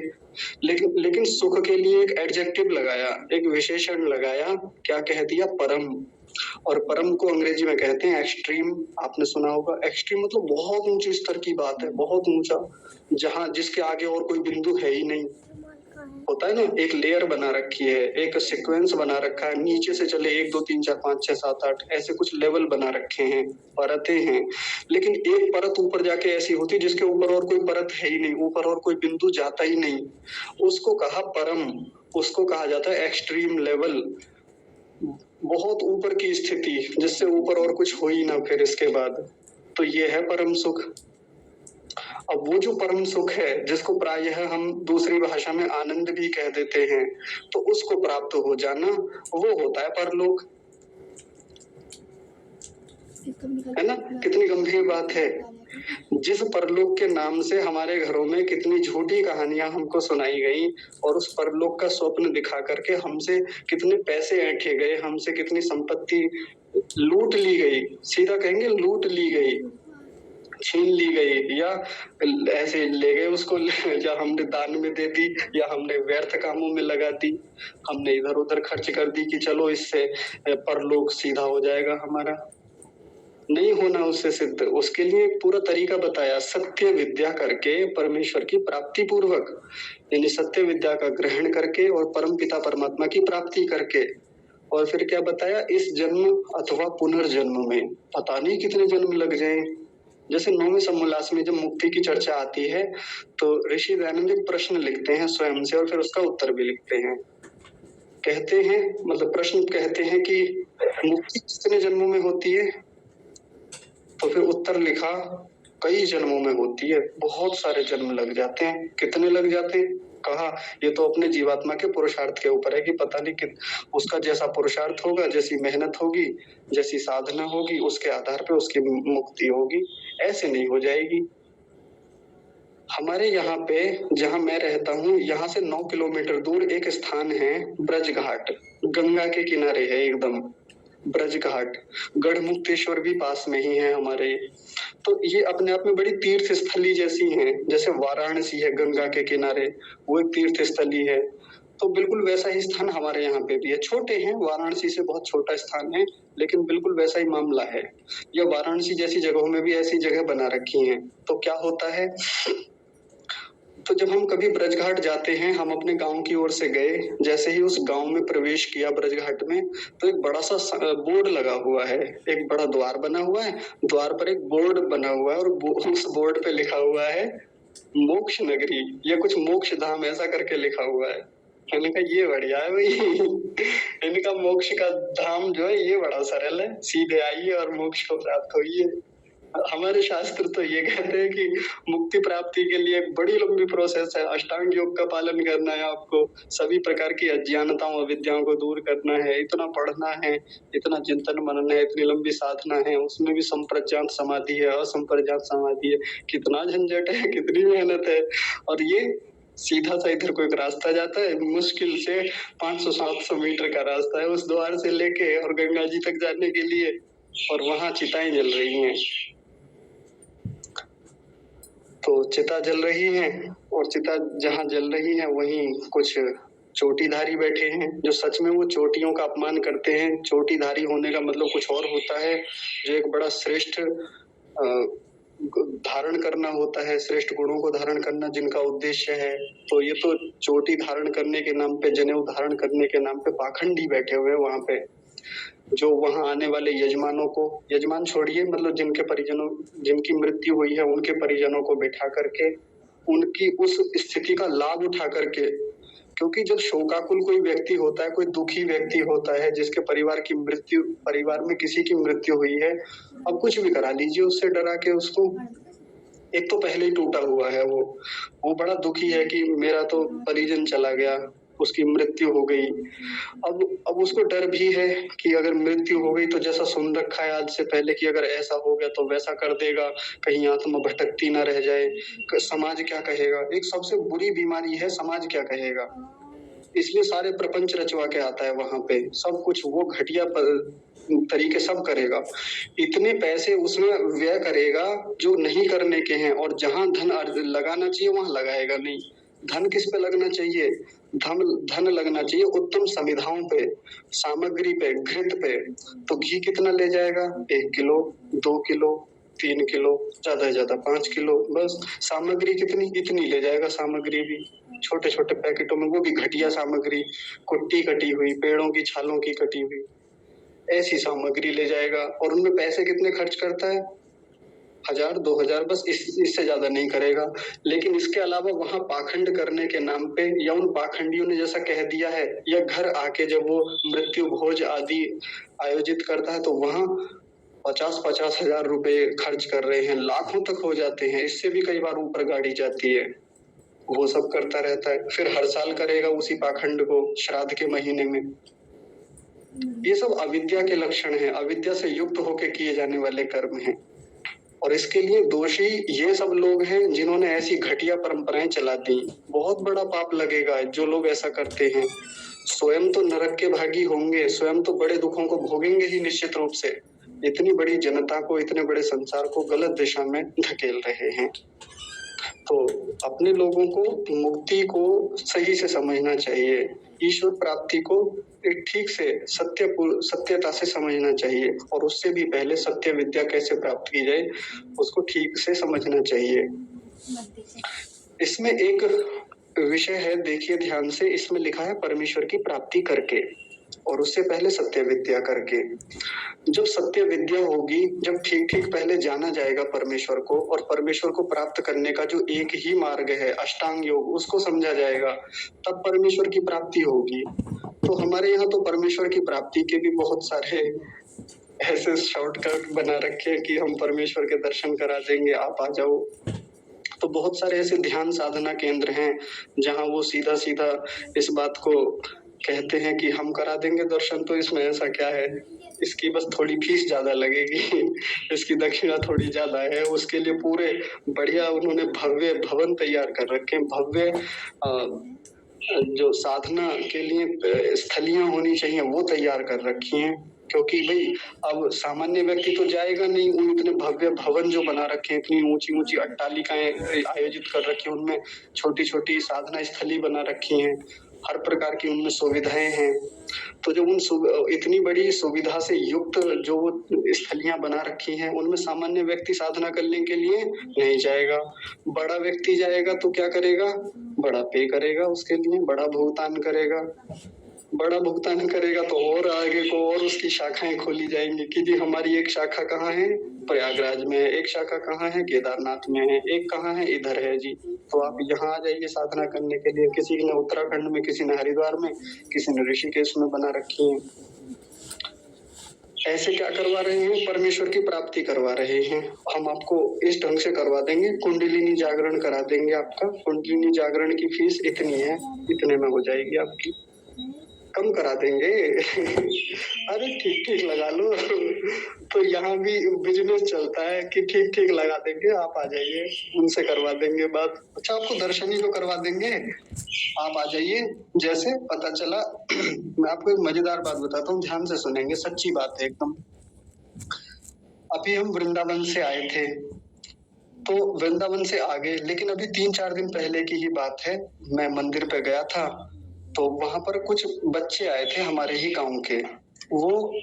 लेकिन सुख के लिए एक एडजेक्टिव लगाया, एक विशेषण लगाया। क्या कह दिया? परम। और परम को अंग्रेजी में कहते हैं एक्सट्रीम। आपने सुना होगा, एक्सट्रीम मतलब बहुत ऊंचे स्तर की बात है, बहुत ऊंचा, जहाँ जिसके आगे और कोई बिंदु है ही नहीं। होता है ना, एक लेयर बना रखी है, एक सीक्वेंस बना रखा है, नीचे से चले 1 2 3 4 5 6 7 8 ऐसे कुछ लेवल बना रखे हैं, परतें हैं। लेकिन एक परत ऊपर जाके ऐसी होती है जिसके ऊपर और कोई परत है ही नहीं, ऊपर और कोई बिंदु जाता ही नहीं, उसको कहा परम। उसको कहा जाता है एक्सट्रीम लेवल, बहुत ऊपर की स्थिति, जिससे ऊपर और कुछ हो ही ना फिर इसके बाद। तो ये है परम सुख। अब वो जो परम सुख है, जिसको प्रायः हम दूसरी भाषा में आनंद भी कह देते हैं, तो उसको प्राप्त हो जाना, वो होता है परलोक। है ना? कितनी गंभीर बात है। जिस परलोक के नाम से हमारे घरों में कितनी झूठी कहानियां हमको सुनाई गई, और उस परलोक का स्वप्न दिखा करके हमसे कितने पैसे ऐंठे गए, हमसे कितनी संपत्ति लूट ली गई, सीधा कहेंगे लूट ली गई, छीन ली गई, या ऐसे ले गए उसको, या हमने दान में दे दी, या हमने व्यर्थ कामों में लगा दी, हमने इधर उधर खर्च कर दी कि चलो इससे परलोक सीधा हो जाएगा हमारा। नहीं होना उससे सिद्ध। उसके लिए एक पूरा तरीका बताया, सत्य विद्या करके परमेश्वर की प्राप्ति पूर्वक, यानी सत्य विद्या का ग्रहण करके और परम पिता परमात्मा की प्राप्ति करके। और फिर क्या बताया? इस जन्म अथवा पुनर्जन्म में, पता नहीं कितने जन्म लग जाए। जैसे 9वें समोल्लास में जब मुक्ति की चर्चा आती है तो ऋषि दयानंद एक प्रश्न लिखते हैं स्वयं से, और फिर उसका उत्तर भी लिखते हैं। कहते हैं, मतलब प्रश्न कहते हैं कि मुक्ति कितने जन्मों में होती है? तो फिर उत्तर लिखा, कई जन्मों में होती है, बहुत सारे जन्म लग जाते हैं। कितने लग जाते हैं? कहा ये तो अपने जीवात्मा के पुरुषार्थ के ऊपर है कि पता नहीं उसका जैसा पुरुषार्थ होगा, जैसी मेहनत होगी, जैसी साधना होगी, उसके आधार पे उसकी मुक्ति होगी, ऐसे नहीं हो जाएगी। हमारे यहाँ पे, जहाँ मैं रहता हूँ, यहाँ से 9 किलोमीटर दूर एक स्थान है ब्रज घाट, गंगा के किनारे है एकदम ब्रज घाट। गढ़मुक्तेश्वर भी पास में ही है हमारे। तो ये अपने आप में बड़ी तीर्थ स्थली जैसी है, जैसे वाराणसी है गंगा के किनारे, वो एक तीर्थ स्थली है। तो बिल्कुल वैसा ही स्थान हमारे यहाँ पे भी है। छोटे हैं, वाराणसी से बहुत छोटा स्थान है, लेकिन बिल्कुल वैसा ही मामला है। या वाराणसी जैसी जगहों में भी ऐसी जगह बना रखी हैं। तो क्या होता है, तो जब हम कभी ब्रजघाट जाते हैं, हम अपने गांव की ओर से गए, जैसे ही उस गांव में प्रवेश किया ब्रजघाट में, तो एक बड़ा सा बोर्ड लगा हुआ है, एक बड़ा द्वार बना हुआ है, द्वार पर एक बोर्ड बना हुआ है, और उस बोर्ड पे लिखा हुआ है मोक्ष नगरी, या कुछ मोक्ष धाम ऐसा करके लिखा हुआ है। मैंने कहा ये बढ़िया है भाई। इनका मोक्ष का धाम जो है ये बड़ा सरल है, सीधे आइए और मोक्ष को प्राप्त होइए। हमारे शास्त्र तो ये कहते हैं कि मुक्ति प्राप्ति के लिए एक बड़ी लंबी प्रोसेस है, अष्टांग योग का पालन करना है आपको, सभी प्रकार की अज्ञानताओं अविद्याओं को दूर करना है, इतना पढ़ना है, इतना चिंतन मनन है, इतनी लंबी साधना है, उसमें भी संप्रज्ञात समाधि है, असंप्रज्ञात समाधि है, कितना झंझट है, कितनी मेहनत है। और ये सीधा सा इधर कोई रास्ता जाता है, मुश्किल से 500-700 मीटर का रास्ता है उस द्वार से लेके और गंगा जी तक जाने के लिए, और वहां चिताएं जल रही हैं। तो चिता जल रही है और चिता जहाँ जल रही है वहीं कुछ चोटीधारी बैठे हैं जो सच में वो चोटियों का अपमान करते हैं। चोटीधारी होने का मतलब कुछ और होता है, जो एक बड़ा श्रेष्ठ धारण करना होता है, श्रेष्ठ गुणों को धारण करना जिनका उद्देश्य है। तो ये तो चोटी धारण करने के नाम पे, जनेऊ धारण करने के नाम पे पाखंडी बैठे हुए हैं वहां पे, जो वहां आने वाले यजमानों को, यजमान छोड़िए, मतलब जिनके परिजनों, जिनकी मृत्यु हुई है उनके परिजनों को बिठा करके उनकी उस स्थिति का लाभ उठा करके, क्योंकि जब शोकाकुल कोई व्यक्ति होता है, कोई दुखी व्यक्ति होता है जिसके परिवार में किसी की मृत्यु हुई है, अब कुछ भी करा लीजिए उससे डरा के उसको, एक तो पहले ही टूटा हुआ है वो बड़ा दुखी है कि मेरा तो परिजन चला गया, उसकी मृत्यु हो गई। अब उसको डर भी है कि अगर मृत्यु हो गई तो जैसा सुन रखा है आज से पहले कि अगर ऐसा हो गया तो वैसा कर देगा, कहीं आत्मा भटकती ना रह जाए, समाज क्या कहेगा। एक सबसे बुरी बीमारी है समाज क्या कहेगा, इसलिए सारे प्रपंच रचवा के आता है वहां पे, सब कुछ वो घटिया तरीके सब करेगा, इतने पैसे उसमें व्यय करेगा जो नहीं करने के हैं, और जहां धन लगाना चाहिए वहां लगाएगा नहीं। धन किस पे लगना चाहिए? धन लगना चाहिए उत्तम समिधाओं पे, सामग्री पे, घृत पे। तो घी कितना ले जाएगा? 1 किलो, 2 किलो, 3 किलो, ज्यादा से ज्यादा 5 किलो, बस। सामग्री कितनी? इतनी ले जाएगा सामग्री भी, छोटे छोटे पैकेटों में, वो भी घटिया सामग्री, कुट्टी कटी हुई, पेड़ों की छालों की कटी हुई, ऐसी सामग्री ले जाएगा। और उनमें पैसे कितने खर्च करता है? 1000, 2000, बस इससे ज्यादा नहीं करेगा। लेकिन इसके अलावा वहां पाखंड करने के नाम पे, या उन पाखंडियों ने जैसा कह दिया है, या घर आके जब वो मृत्यु भोज आदि आयोजित करता है तो वहां 50-50 हजार रुपए खर्च कर रहे हैं, लाखों तक हो जाते हैं, इससे भी कई बार ऊपर गाड़ी जाती है। वो सब करता रहता है, फिर हर साल करेगा उसी पाखंड को श्राद्ध के महीने में। ये सब अविद्या के लक्षण हैं, अविद्या से युक्त होकर किए जाने वाले कर्म हैं। और इसके लिए दोषी ये सब लोग हैं जिन्होंने ऐसी घटिया परंपराएं चला दी। बहुत बड़ा पाप लगेगा जो लोग ऐसा करते हैं। स्वयं तो नरक के भागी होंगे, स्वयं तो बड़े दुखों को भोगेंगे ही निश्चित रूप से, इतनी बड़ी जनता को, इतने बड़े संसार को गलत दिशा में धकेल रहे हैं। तो अपने लोगों को मुक्ति को सही से समझना चाहिए, ईश्वर प्राप्ति को एक ठीक से सत्यता से समझना चाहिए, और उससे भी पहले सत्य विद्या कैसे प्राप्त की जाए उसको ठीक से समझना चाहिए। इसमें एक विषय है, देखिए ध्यान से, इसमें लिखा है परमेश्वर की प्राप्ति करके, और उससे पहले सत्य विद्या करके। जब सत्य विद्या होगी, जब ठीक ठीक पहले जाना जाएगा परमेश्वर को, और परमेश्वर को प्राप्त करने का जो एक ही मार्ग है अष्टांग योग, उसको समझा जाएगा, तब परमेश्वर की प्राप्ति होगी। तो हमारे यहाँ तो परमेश्वर की प्राप्ति के भी बहुत सारे ऐसे शॉर्टकट बना रखे कि हम परमेश्वर के दर्शन करा देंगे, आप आ जाओ। तो बहुत सारे ऐसे ध्यान साधना केंद्र हैं जहाँ वो सीधा सीधा इस बात को कहते हैं कि हम करा देंगे दर्शन। तो इसमें ऐसा क्या है, इसकी बस थोड़ी फीस ज्यादा लगेगी, इसकी दक्षिणा थोड़ी ज्यादा है, उसके लिए पूरे बढ़िया उन्होंने भव्य भवन तैयार कर रखे हैं, भव्य जो साधना के लिए स्थलियां होनी चाहिए वो तैयार कर रखी हैं। क्योंकि भाई अब सामान्य व्यक्ति तो जाएगा नहीं, उन इतने भव्य भवन जो बना रखे हैं, इतनी ऊंची ऊंची अट्टालिकाएं आयोजित कर रखी हैं, उनमें छोटी छोटी साधना स्थली बना रखी हैं, हर प्रकार की उनमें सुविधाएं हैं। तो जो उन इतनी बड़ी सुविधा से युक्त जो वो स्थलियां बना रखी हैं, उनमें सामान्य व्यक्ति साधना करने के लिए नहीं जाएगा। बड़ा व्यक्ति जाएगा तो क्या करेगा? बड़ा पे करेगा, उसके लिए बड़ा भुगतान करेगा। बड़ा भुगतान करेगा तो और आगे को और उसकी शाखाएं खोली जाएंगी कि जी हमारी एक शाखा कहाँ है? प्रयागराज में है, एक शाखा कहाँ है? केदारनाथ में है, एक कहाँ है? इधर है जी। तो आप यहाँ आ जाइए साधना करने के लिए। किसी ने उत्तराखंड में, किसी ने हरिद्वार में, किसी ने ऋषिकेश में बना रखी है। ऐसे क्या करवा रहे हैं? परमेश्वर की प्राप्ति करवा रहे हैं। हम आपको इस ढंग से करवा देंगे, कुंडलिनी जागरण करा देंगे आपका। कुंडलिनी जागरण की फीस इतनी है, इतने में हो जाएगी आपकी, कम करा देंगे। अरे ठीक ठीक लगा लो। तो यहाँ भी बिजनेस चलता है कि ठीक ठीक लगा देंगे, आप आ जाइए, उनसे करवा देंगे बात। अच्छा आपको दर्शन ही तो करवा देंगे, आप आ जाइए। जैसे पता चला मैं आपको एक मजेदार बात बताता हूँ, ध्यान से सुनेंगे, सच्ची बात है एकदम। अभी हम वृंदावन से आए थे, तो वृंदावन से आगे, लेकिन अभी 3-4 दिन पहले की ही बात है। मैं मंदिर पे गया था, तो वहां पर कुछ बच्चे आए थे हमारे ही गांव के। वो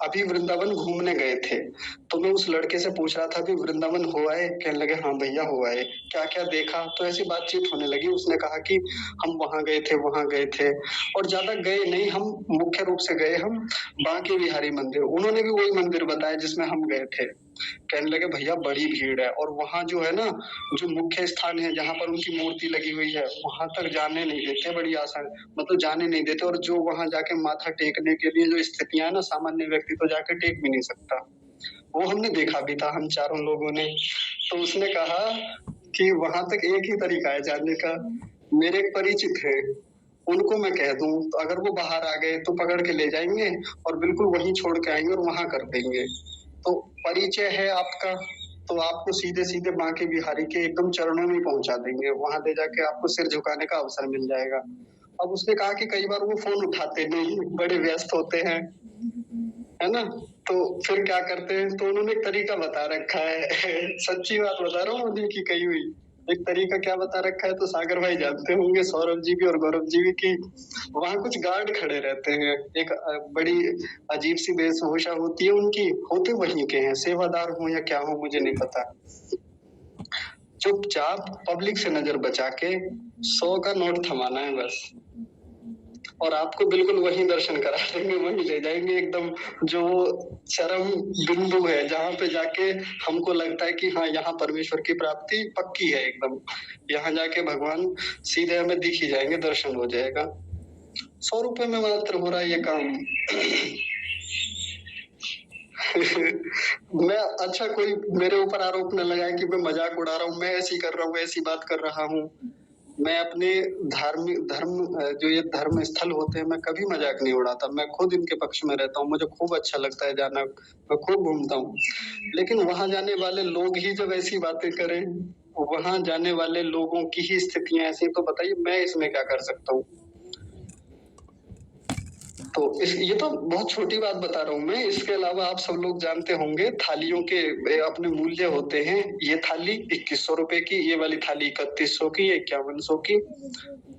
अभी वृंदावन घूमने गए थे। तो मैं उस लड़के से पूछ रहा था कि वृंदावन हुआ है? कहने लगे हाँ भैया हुआ है। क्या क्या देखा? तो ऐसी बातचीत होने लगी। उसने कहा कि हम वहां गए थे, वहां गए थे, और ज्यादा गए नहीं हम, मुख्य रूप से गए हम बांके बिहारी मंदिर। उन्होंने भी वही मंदिर बताया जिसमें हम गए थे। कहने लगे भैया बड़ी भीड़ है, और वहां जो है ना, जो मुख्य स्थान है जहाँ पर उनकी मूर्ति लगी हुई है, वहां तक जाने नहीं देते। बड़ी आसान, मतलब जाने नहीं देते। और जो वहां जाके माथा टेकने के लिए जो स्थितियां है ना, सामान्य व्यक्ति तो जाके टेक भी नहीं सकता। वो हमने देखा भी था, हम चारों लोगों ने। तो उसने कहा कि वहां तक एक ही तरीका है जाने का। मेरे एक परिचित है, उनको मैं कह दूं तो अगर वो बाहर आ गए तो पकड़ के ले जाएंगे और बिल्कुल वहीं छोड़ के आएंगे और वहां कर देंगे। तो परिचय है आपका, तो आपको सीधे सीधे बांके बिहारी के एकदम चरणों में पहुंचा देंगे। वहां ले जाके आपको सिर झुकाने का अवसर मिल जाएगा। अब उसने कहा कि कई बार वो फोन उठाते नहीं, बड़े व्यस्त होते हैं, है ना। तो फिर क्या करते हैं, तो उन्होंने एक तरीका बता रखा है। सच्ची बात बता रहा हूँ, उन्हीं की कही हुई। एक तरीका क्या बता रखा है तो सागर भाई जानते होंगे, सौरभ जी भी और गौरव जी भी, की वहां कुछ गार्ड खड़े रहते हैं। एक बड़ी अजीब सी वेशभूषा होती है उनकी, होते वहीं के हैं, सेवादार हो या क्या हो मुझे नहीं पता। चुपचाप पब्लिक से नजर बचा के 100 का नोट थमाना है बस, और आपको बिल्कुल वही दर्शन करा देंगे, वही ले जाएंगे एकदम। जो चरम बिंदु है जहाँ पे जाके हमको लगता है कि हाँ यहाँ परमेश्वर की प्राप्ति पक्की है एकदम, यहाँ जाके भगवान सीधे हमें दिख ही जाएंगे, दर्शन हो जाएगा। 100 रुपए में मात्र हो रहा है ये काम। मैं, अच्छा कोई मेरे ऊपर आरोप न लगाए कि मैं मजाक उड़ा रहा हूँ, मैं ऐसी कर रहा हूँ, ऐसी बात कर रहा हूँ। मैं अपने जो ये धर्म स्थल होते हैं, मैं कभी मजाक नहीं उड़ाता। मैं खुद इनके पक्ष में रहता हूँ, मुझे खूब अच्छा लगता है जाना, मैं खूब घूमता हूँ। लेकिन वहां जाने वाले लोग ही जब ऐसी बातें करें, वहां जाने वाले लोगों की ही स्थितियां ऐसी, तो बताइए मैं इसमें क्या कर सकता हूँ। तो ये तो बहुत छोटी बात बता रहा हूँ मैं। इसके अलावा आप सब लोग जानते होंगे थालियों के अपने मूल्य होते हैं। ये थाली 2100 रुपए की, ये वाली थाली 3100 की, 5100 की,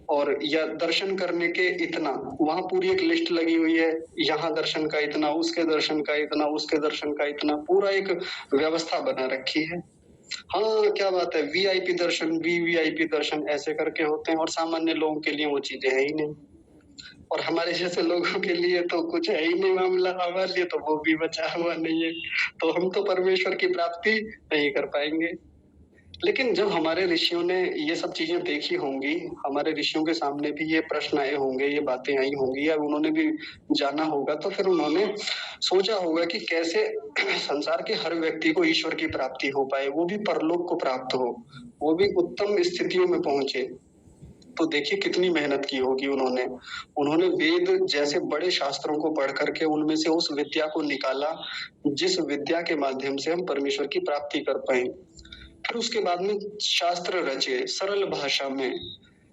और या दर्शन करने के इतना, वहां पूरी एक लिस्ट लगी हुई है। यहाँ दर्शन का इतना, उसके दर्शन का इतना, उसके दर्शन का इतना, पूरा एक व्यवस्था बना रखी है। हाँ क्या बात है, वीआईपी दर्शन, वीवीआईपी दर्शन ऐसे करके होते हैं, और सामान्य लोगों के लिए वो चीजें है ही नहीं। और हमारे जैसे लोगों के लिए तो कुछ है ही नहीं मामला, हमारे लिए तो वो भी बचा हुआ नहीं है। तो हम तो परमेश्वर की प्राप्ति नहीं कर पाएंगे। लेकिन जब हमारे ऋषियों ने ये सब चीजें देखी होंगी, हमारे ऋषियों के सामने भी ये प्रश्न आए होंगे, ये बातें आई होंगी, या उन्होंने भी जाना होगा, तो फिर उन्होंने सोचा होगा कि कैसे संसार के हर व्यक्ति को ईश्वर की प्राप्ति हो पाए, वो भी परलोक को प्राप्त हो, वो भी उत्तम स्थितियों में पहुंचे। तो देखिए कितनी मेहनत की होगी उन्होंने। उन्होंने वेद जैसे बड़े शास्त्रों को पढ़ करके उनमें से उस विद्या को निकाला, जिस विद्या के माध्यम से हम परमेश्वर की प्राप्ति कर पाए। फिर उसके बाद में शास्त्र रचे सरल भाषा में।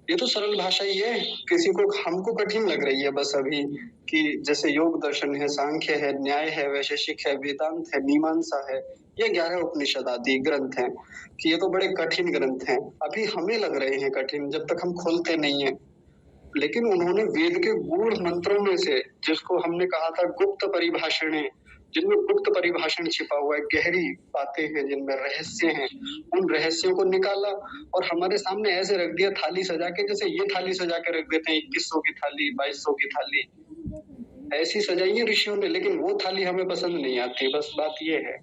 ये तो सरल भाषा ही है, किसी को, हमको कठिन लग रही है बस अभी, कि जैसे योग दर्शन है, सांख्य है, न्याय है, वैशेषिक है, वेदांत है, मीमांसा है, ये 11 उपनिषद आदि ग्रंथ हैं, कि ये तो बड़े कठिन ग्रंथ हैं। अभी हमें लग रहे हैं कठिन जब तक हम खोलते नहीं है। लेकिन उन्होंने वेद के गूढ़ मंत्रों में से, जिसको हमने कहा था गुप्त परिभाषणें, जिनमें गुप्त परिभाषण छिपा हुआ है, गहरी बातें हैं जिनमें रहस्य हैं, उन रहस्यों को निकाला और हमारे सामने ऐसे रख दिया थाली सजा के, जैसे ये थाली सजा के रख देते हैं 2100 की थाली, 2200 की थाली, ऐसी सजाई है ऋषियों ने। लेकिन वो थाली हमें पसंद नहीं आती, बस बात ये है।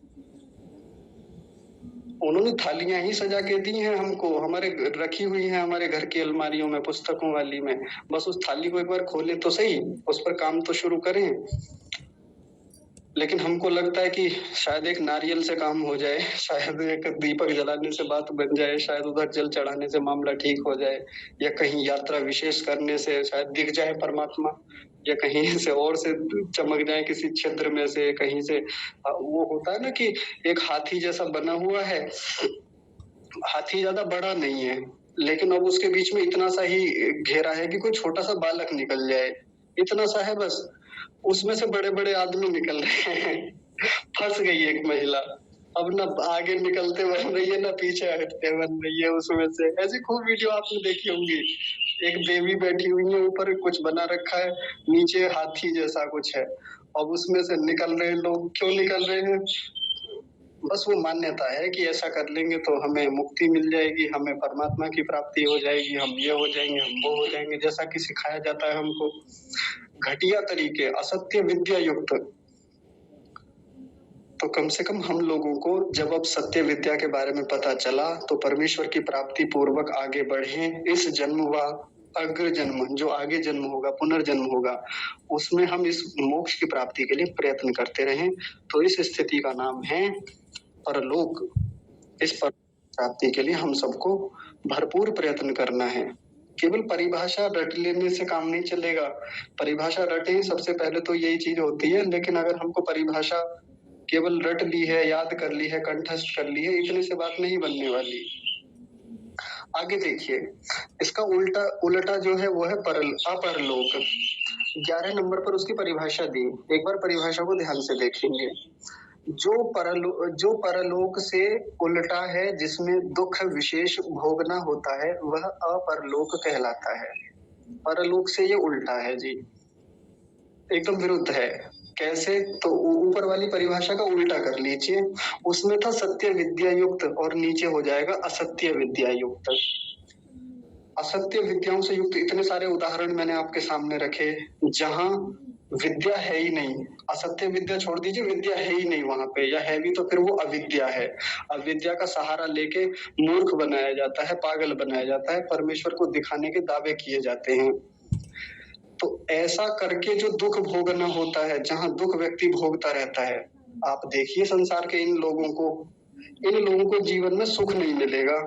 उन्होंने थालियां ही सजा के दी हैं हमको, हमारे रखी हुई हैं हमारे घर की अलमारियों में, पुस्तकों वाली में। बस उस थाली को एक बार खोले तो सही, उस पर काम तो शुरू करें। लेकिन हमको लगता है कि शायद एक नारियल से काम हो जाए, शायद एक दीपक जलाने से बात बन जाए, शायद उधर जल चढ़ाने से मामला ठीक हो जाए, या कहीं यात्रा विशेष करने से शायद दिख जाए परमात्मा, या कहीं से और से चमक जाए किसी क्षेत्र में से, कहीं से। वो होता है ना कि एक हाथी जैसा बना हुआ है, हाथी ज्यादा बड़ा नहीं है, लेकिन अब उसके बीच में इतना सा ही घेरा है कि कोई छोटा सा बालक निकल जाए, इतना सा है बस। उसमें से बड़े बड़े आदमी निकल रहे हैं। फंस गई एक महिला, अब ना आगे निकलते बन रही है ना पीछे हटते बन रही है उसमें से। ऐसी खूब वीडियो आपने देखी होंगी, एक देवी बैठी हुई है, ऊपर कुछ बना रखा है, नीचे हाथी जैसा कुछ है, अब उसमें से निकल रहे लोग। क्यों निकल रहे हैं? बस वो मान्यता है कि ऐसा कर लेंगे तो हमें मुक्ति मिल जाएगी, हमें परमात्मा की प्राप्ति हो जाएगी, हम ये हो जाएंगे, हम वो हो जाएंगे, जैसा कि सिखाया जाता है हमको घटिया तरीके, असत्य विद्या युक्त। तो कम से कम हम लोगों को जब अब सत्य विद्या के बारे में पता चला तो परमेश्वर की प्राप्ति पूर्वक आगे बढ़े। इस जन्म व अग्र जन्म, जो आगे जन्म होगा, पुनर्जन्म होगा, उसमें हम इस मोक्ष की प्राप्ति के लिए प्रयत्न करते रहें। तो इस स्थिति का नाम है परलोक। इस पर प्राप्ति के लिए हम सबको भरपूर प्रयत्न करना है। केवल परिभाषा रट लेने से काम नहीं चलेगा। परिभाषा रटे सबसे पहले तो यही चीज होती है, लेकिन अगर हमको परिभाषा केवल रट ली है, याद कर ली है, कंठस्थ कर ली है, इतने से बात नहीं बनने वाली। आगे देखिए, इसका उल्टा उल्टा जो है वो है अपरलोक। 11 नंबर पर उसकी परिभाषा दी। एक बार परिभाषा को ध्यान से देखेंगे। जो परलोक से उल्टा है, जिसमें दुख विशेष भोगना होता है, वह अपरलोक कहलाता है। परलोक से ये उल्टा है जी, एकदम विरुद्ध है। कैसे? तो ऊपर वाली परिभाषा का उल्टा कर लीजिए। उसमें था सत्य विद्या युक्त और नीचे हो जाएगा असत्य विद्या युक्त। असत्य विद्याओं से युक्त इतने सारे उदाहरण मैंने आपके सामने रखे जहां विद्या है ही नहीं। असत्य विद्या छोड़ दीजिए, विद्या है ही नहीं वहां पे, या है भी तो फिर वो अविद्या है। अविद्या का सहारा लेके मूर्ख बनाया जाता है, पागल बनाया जाता है, परमेश्वर को दिखाने के दावे किए जाते हैं। तो ऐसा करके जो दुख भोगना होता है, जहां दुख व्यक्ति भोगता रहता है, आप देखिए संसार के इन लोगों को जीवन में सुख नहीं मिलेगा।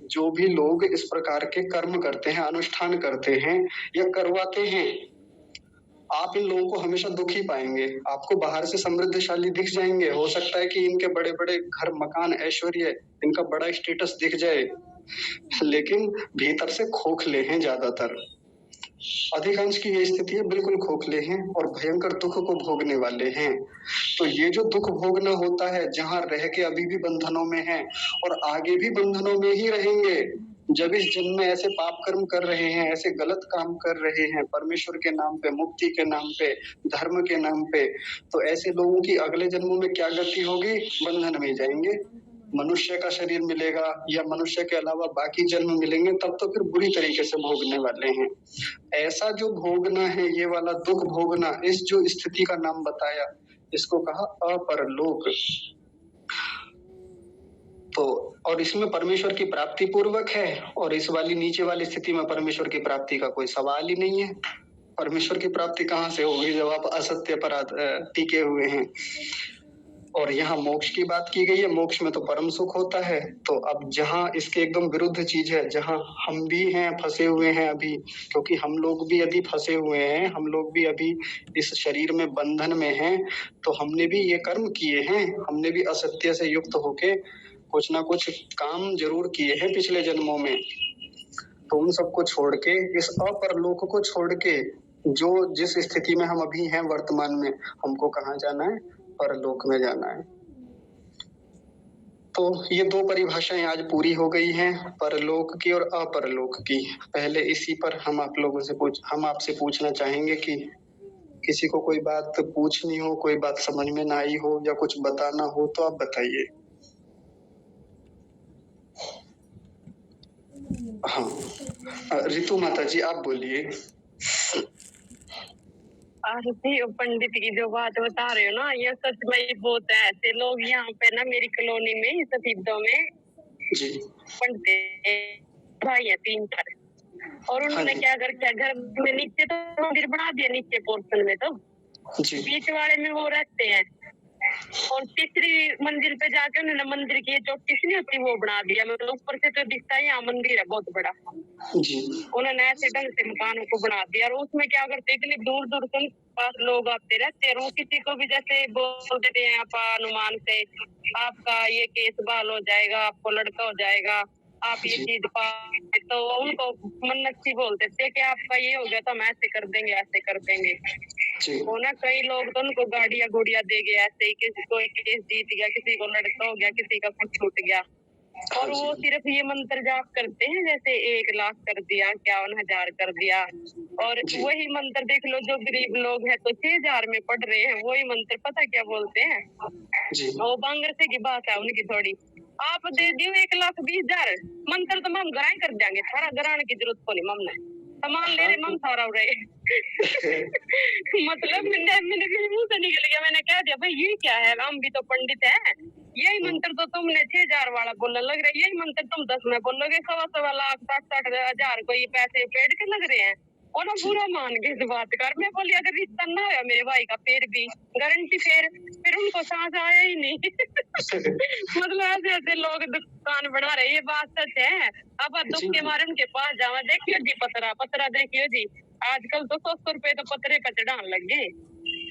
जो भी लोग इस प्रकार के कर्म करते हैं, अनुष्ठान करते हैं या करवाते हैं, आप इन लोगों को हमेशा दुखी पाएंगे। आपको बाहर से समृद्धशाली दिख जाएंगे, हो सकता है कि इनके बड़े बड़े घर, मकान, ऐश्वर्य, इनका बड़ा स्टेटस दिख जाए, लेकिन भीतर से खोखले हैं ज्यादातर। अधिकांश की ये स्थिति है, बिल्कुल खोखले हैं और भयंकर दुख को भोगने वाले हैं। तो ये जो दुख भोगना होता है, जहां रह के अभी भी बंधनों में हैं और आगे भी बंधनों में ही रहेंगे, जब इस जन्म में ऐसे पाप कर्म कर रहे हैं, ऐसे गलत काम कर रहे हैं परमेश्वर के नाम पे, मुक्ति के नाम पे, धर्म के नाम पे, तो ऐसे लोगों की अगले जन्मों में क्या गति होगी? बंधन में जाएंगे। मनुष्य का शरीर मिलेगा या मनुष्य के अलावा बाकी जन्म मिलेंगे, तब तो फिर बुरी तरीके से भोगने वाले हैं। ऐसा जो भोगना है, ये वाला दुख भोगना, इस जो स्थिति का नाम बताया, इसको कहा अपरलोक। तो और इसमें परमेश्वर की प्राप्ति पूर्वक है, और इस वाली नीचे वाली स्थिति में परमेश्वर की प्राप्ति का कोई सवाल ही नहीं है। परमेश्वर की प्राप्ति कहाँ से होगी जब आप असत्य पर टिके हुए हैं। और यहाँ मोक्ष की बात की गई है, मोक्ष में तो परम सुख होता है। तो अब जहाँ इसके एकदम विरुद्ध चीज है, जहाँ हम भी हैं फंसे हुए हैं अभी, क्योंकि हम लोग भी यदि फंसे हुए हैं, हम लोग भी अभी इस शरीर में बंधन में हैं, तो हमने भी ये कर्म किए हैं, हमने भी असत्य से युक्त होके कुछ ना कुछ काम जरूर किए हैं पिछले जन्मों में। तो उन सबको छोड़ के, इस अपरलोक को छोड़ के, जो जिस स्थिति में हम अभी हैं वर्तमान में, हमको कहाँ जाना है? परलोक में जाना है। तो ये दो परिभाषाएं आज पूरी हो गई हैं, परलोक की और अपरलोक की। पहले इसी पर हम आपसे पूछना चाहेंगे कि किसी को कोई बात पूछनी हो, कोई बात समझ में ना आई हो या कुछ बताना हो तो आप बताइए। हाँ, रितु माता जी आप बोलिए। पंडित की जो बात बता रहे हो ना, ये सच में ही बहुत है। ऐसे लोग यहाँ पे ना मेरी कॉलोनी में सफीदों में जी पंडित भाई है 3-4, और उन्होंने क्या कर क्या घर में नीचे तो मंदिर बना दिया, नीचे पोर्शन में तो जी बीच वाले में वो रहते हैं, और तीसरी मंदिर पे जाके उन्होंने मंदिर की चोटी सी नहीं होती वो बना दिया। मतलब ऊपर से तो दिखता है यहाँ मंदिर है बहुत बड़ा जी। उन्होंने ऐसे ढंग से मकानों को बना दिया। और उसमें क्या करते इतनी दूर दूर से पास लोग आते रहते हैं, और किसी को भी जैसे बोल देते हैं आप अनुमान से, आपका ये केस बहाल हो जाएगा, आपको लड़का हो जाएगा, आप ये चीज पाए, तो उनको मन्नत सी बोल देते कि आपका ये हो गया तो हम ऐसे कर देंगे, ऐसे कर देंगे। जी वो ना कई लोग तो उनको गाड़ियां गुड़िया दे गए ऐसे ही, किसी को एक केस जीत गया, किसी को लड़का हो गया, किसी का कुछ छूट गया। हाँ और जी वो सिर्फ ये मंत्र जाप करते हैं, जैसे 1 लाख कर दिया, 51,000 कर दिया। और जी वही मंत्र देख लो, जो गरीब लोग हैं तो 6,000 में पढ़ रहे हैं, वही मंत्र पता क्या बोलते हैं? जी वो बांगर से की बात है उनकी थोड़ी। आप दे दियो 1,20,000, मंत्र तो मम घराई कर देंगे, थारा घराने की जरूरत को नहीं ममने, सामान ले हाँ रहे मम थारा हो रहे। मतलब मैंने भी मुंह से निकल गया, मैंने कह दिया भाई ये क्या है, हम भी तो पंडित हैं, यही मंत्र तो तुमने 6,000 वाला बोलने लग रहा है, यही मंत्र तुम 10 में बोलोगे, 1.25 लाख 60,000 को ये पैसे पेड़ के लग रहे हैं। और ना बुरा मान के इस बात कर, मैं बोली अगर रिश्ता ना होया मेरे भाई का फिर भी गारंटी, फिर उनको सांस आया ही नहीं। मतलब ऐसे ऐसे लोग दुकान बना रहे, ये बात सच है। अब दुख जी के मारे उनके पास जावा, देखियो जी पतरा पतरा देखियो जी, आजकल तो 100 रुपए तो पतरे पे चढ़ान लग गए।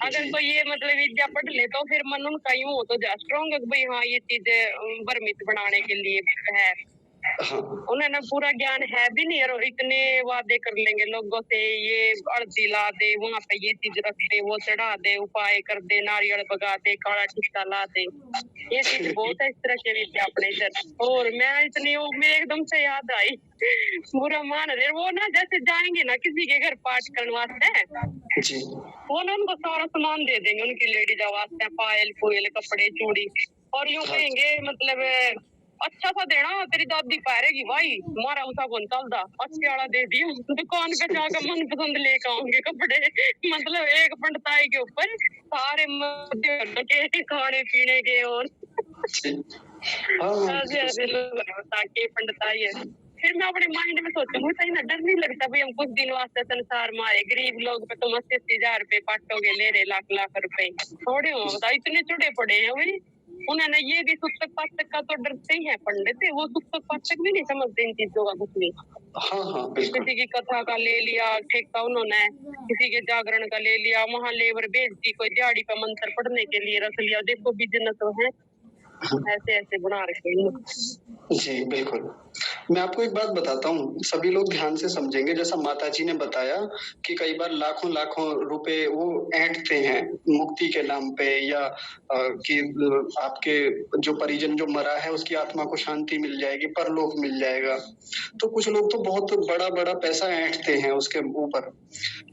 अगर जी कोई ये मतलब विद्या पढ़ ले तो फिर मन उनका यूं हो तो जा स्ट्रॉन्ग है कि भाई हाँ ये चीज वर्मित बनाने के लिए है। हाँ उन्हें ना पूरा ज्ञान है भी नहीं, और इतने वादे कर लेंगे लोगों से, ये अर्जी ला दे, वहां पे ये चीज रख दे, वो चढ़ा दे, उपाय कर दे, नारियल बगा दे, काला टिक्का ला दे। ये चीज बहुत है इस तरह के विद्या अपने इधर। और मैं इतनी वो मेरे एकदम से याद आई, बुरा मान रहे वो ना, जैसे जाएंगे ना किसी के घर पाठ करने वास्ते, जी वो ना उनको सारा सामान दे देंगे, उनकी लेडीज वास्ते पायल पुयल कपड़े चूड़ी, और यूं हाँ कहेंगे मतलब अच्छा सा देना, तेरी दादी पारेगी भाई, हमारा उसा कौन चलता, अच्छे वाला दे दियो। दुकान पे जाकर मन पसंद लेकर आऊंगे कपड़े। मतलब एक पंडिताई के ऊपर सारे मध्य के खाने पीने के, और जी हाँ हाँ ऐसे ऐसे लोग ताकि पंडिताई है। फिर मैं अपने माइंड में सोचूंगी सही ना, डर नहीं लगता भाई हम कुछ दिन वास्ते संसार मारे, गरीब लोग पे तुम 80,000 रुपए पाटोगे, ले रहे लाख लाख रुपए, थोड़े हो बताओ, इतने चुड़े पड़े हैं भाई। उन्होंने ये भी सुस्तक पास्तक का तो डरते ही है पंडित, वो सुस्तक पास्तक भी नहीं समझते इन चीजों का कुछ भी। हाँ हाँ बिल्कुल किसी की कथा का ले लिया ठेका उन्होंने, किसी के जागरण का ले लिया, वहां लेबर भेज दी, कोई दिहाड़ी का मंत्र पढ़ने के लिए रख लिया, देखो बिजनेस तो है, ऐसे ऐसे बना रखे हैं। जी बिल्कुल। मैं आपको एक बात बताता हूँ, सभी लोग ध्यान से समझेंगे। जैसा माता जी ने बताया कि कई बार लाखों लाखों रुपए वो ऐंठते हैं मुक्ति के नाम पे, या कि आपके जो परिजन जो मरा है उसकी आत्मा को शांति मिल जाएगी, परलोक मिल जाएगा। तो कुछ लोग तो बहुत बड़ा बड़ा पैसा ऐंठते हैं उसके ऊपर,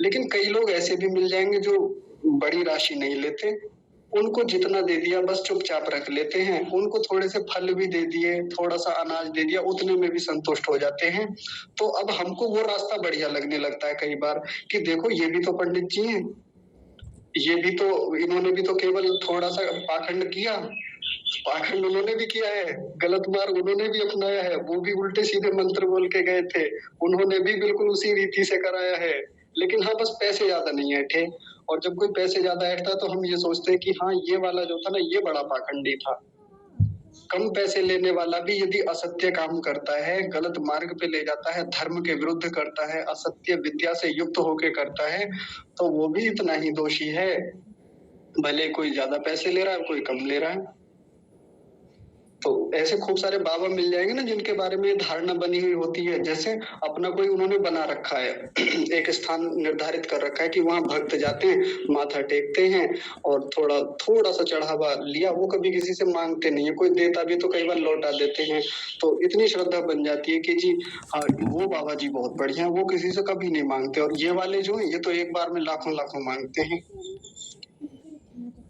लेकिन कई लोग ऐसे भी मिल जाएंगे जो बड़ी राशि नहीं लेते, उनको जितना दे दिया बस चुपचाप रख लेते हैं, उनको थोड़े से फल भी दे दिए, थोड़ा सा अनाज दे दिया, उतने में भी संतुष्ट हो जाते हैं। तो अब हमको वो रास्ता बढ़िया लगने लगता है कई बार कि देखो ये भी तो पंडित जी हैं, ये भी तो, इन्होंने भी तो केवल थोड़ा सा पाखंड किया, पाखंड उन्होंने भी किया है, गलत मार्ग उन्होंने भी अपनाया है, वो भी उल्टे सीधे मंत्र बोल के गए थे, उन्होंने भी बिल्कुल उसी रीति से कराया है, लेकिन हाँ बस पैसे ज्यादा नहीं ऐंठे। और जब कोई पैसे ज्यादा ऐंठता है तो हम ये सोचते हैं कि हाँ ये वाला जो था ना ये बड़ा पाखंडी था। कम पैसे लेने वाला भी यदि असत्य काम करता है, गलत मार्ग पे ले जाता है, धर्म के विरुद्ध करता है, असत्य विद्या से युक्त होके करता है, तो वो भी इतना ही दोषी है, भले कोई ज्यादा पैसे ले रहा है कोई कम ले रहा है। तो ऐसे खूब सारे बाबा मिल जाएंगे ना जिनके बारे में धारणा बनी हुई होती है, जैसे अपना कोई उन्होंने बना रखा है, एक स्थान निर्धारित कर रखा है कि वहां भक्त जाते हैं, माथा टेकते हैं और थोड़ा थोड़ा सा चढ़ावा लिया, वो कभी किसी से मांगते नहीं है, कोई देता भी तो कई बार लौटा देते हैं। तो इतनी श्रद्धा बन जाती है कि जी हाँ वो बाबा जी बहुत बढ़िया, वो किसी से कभी नहीं मांगते, और ये वाले जो है ये तो एक बार में लाखों लाखों मांगते हैं।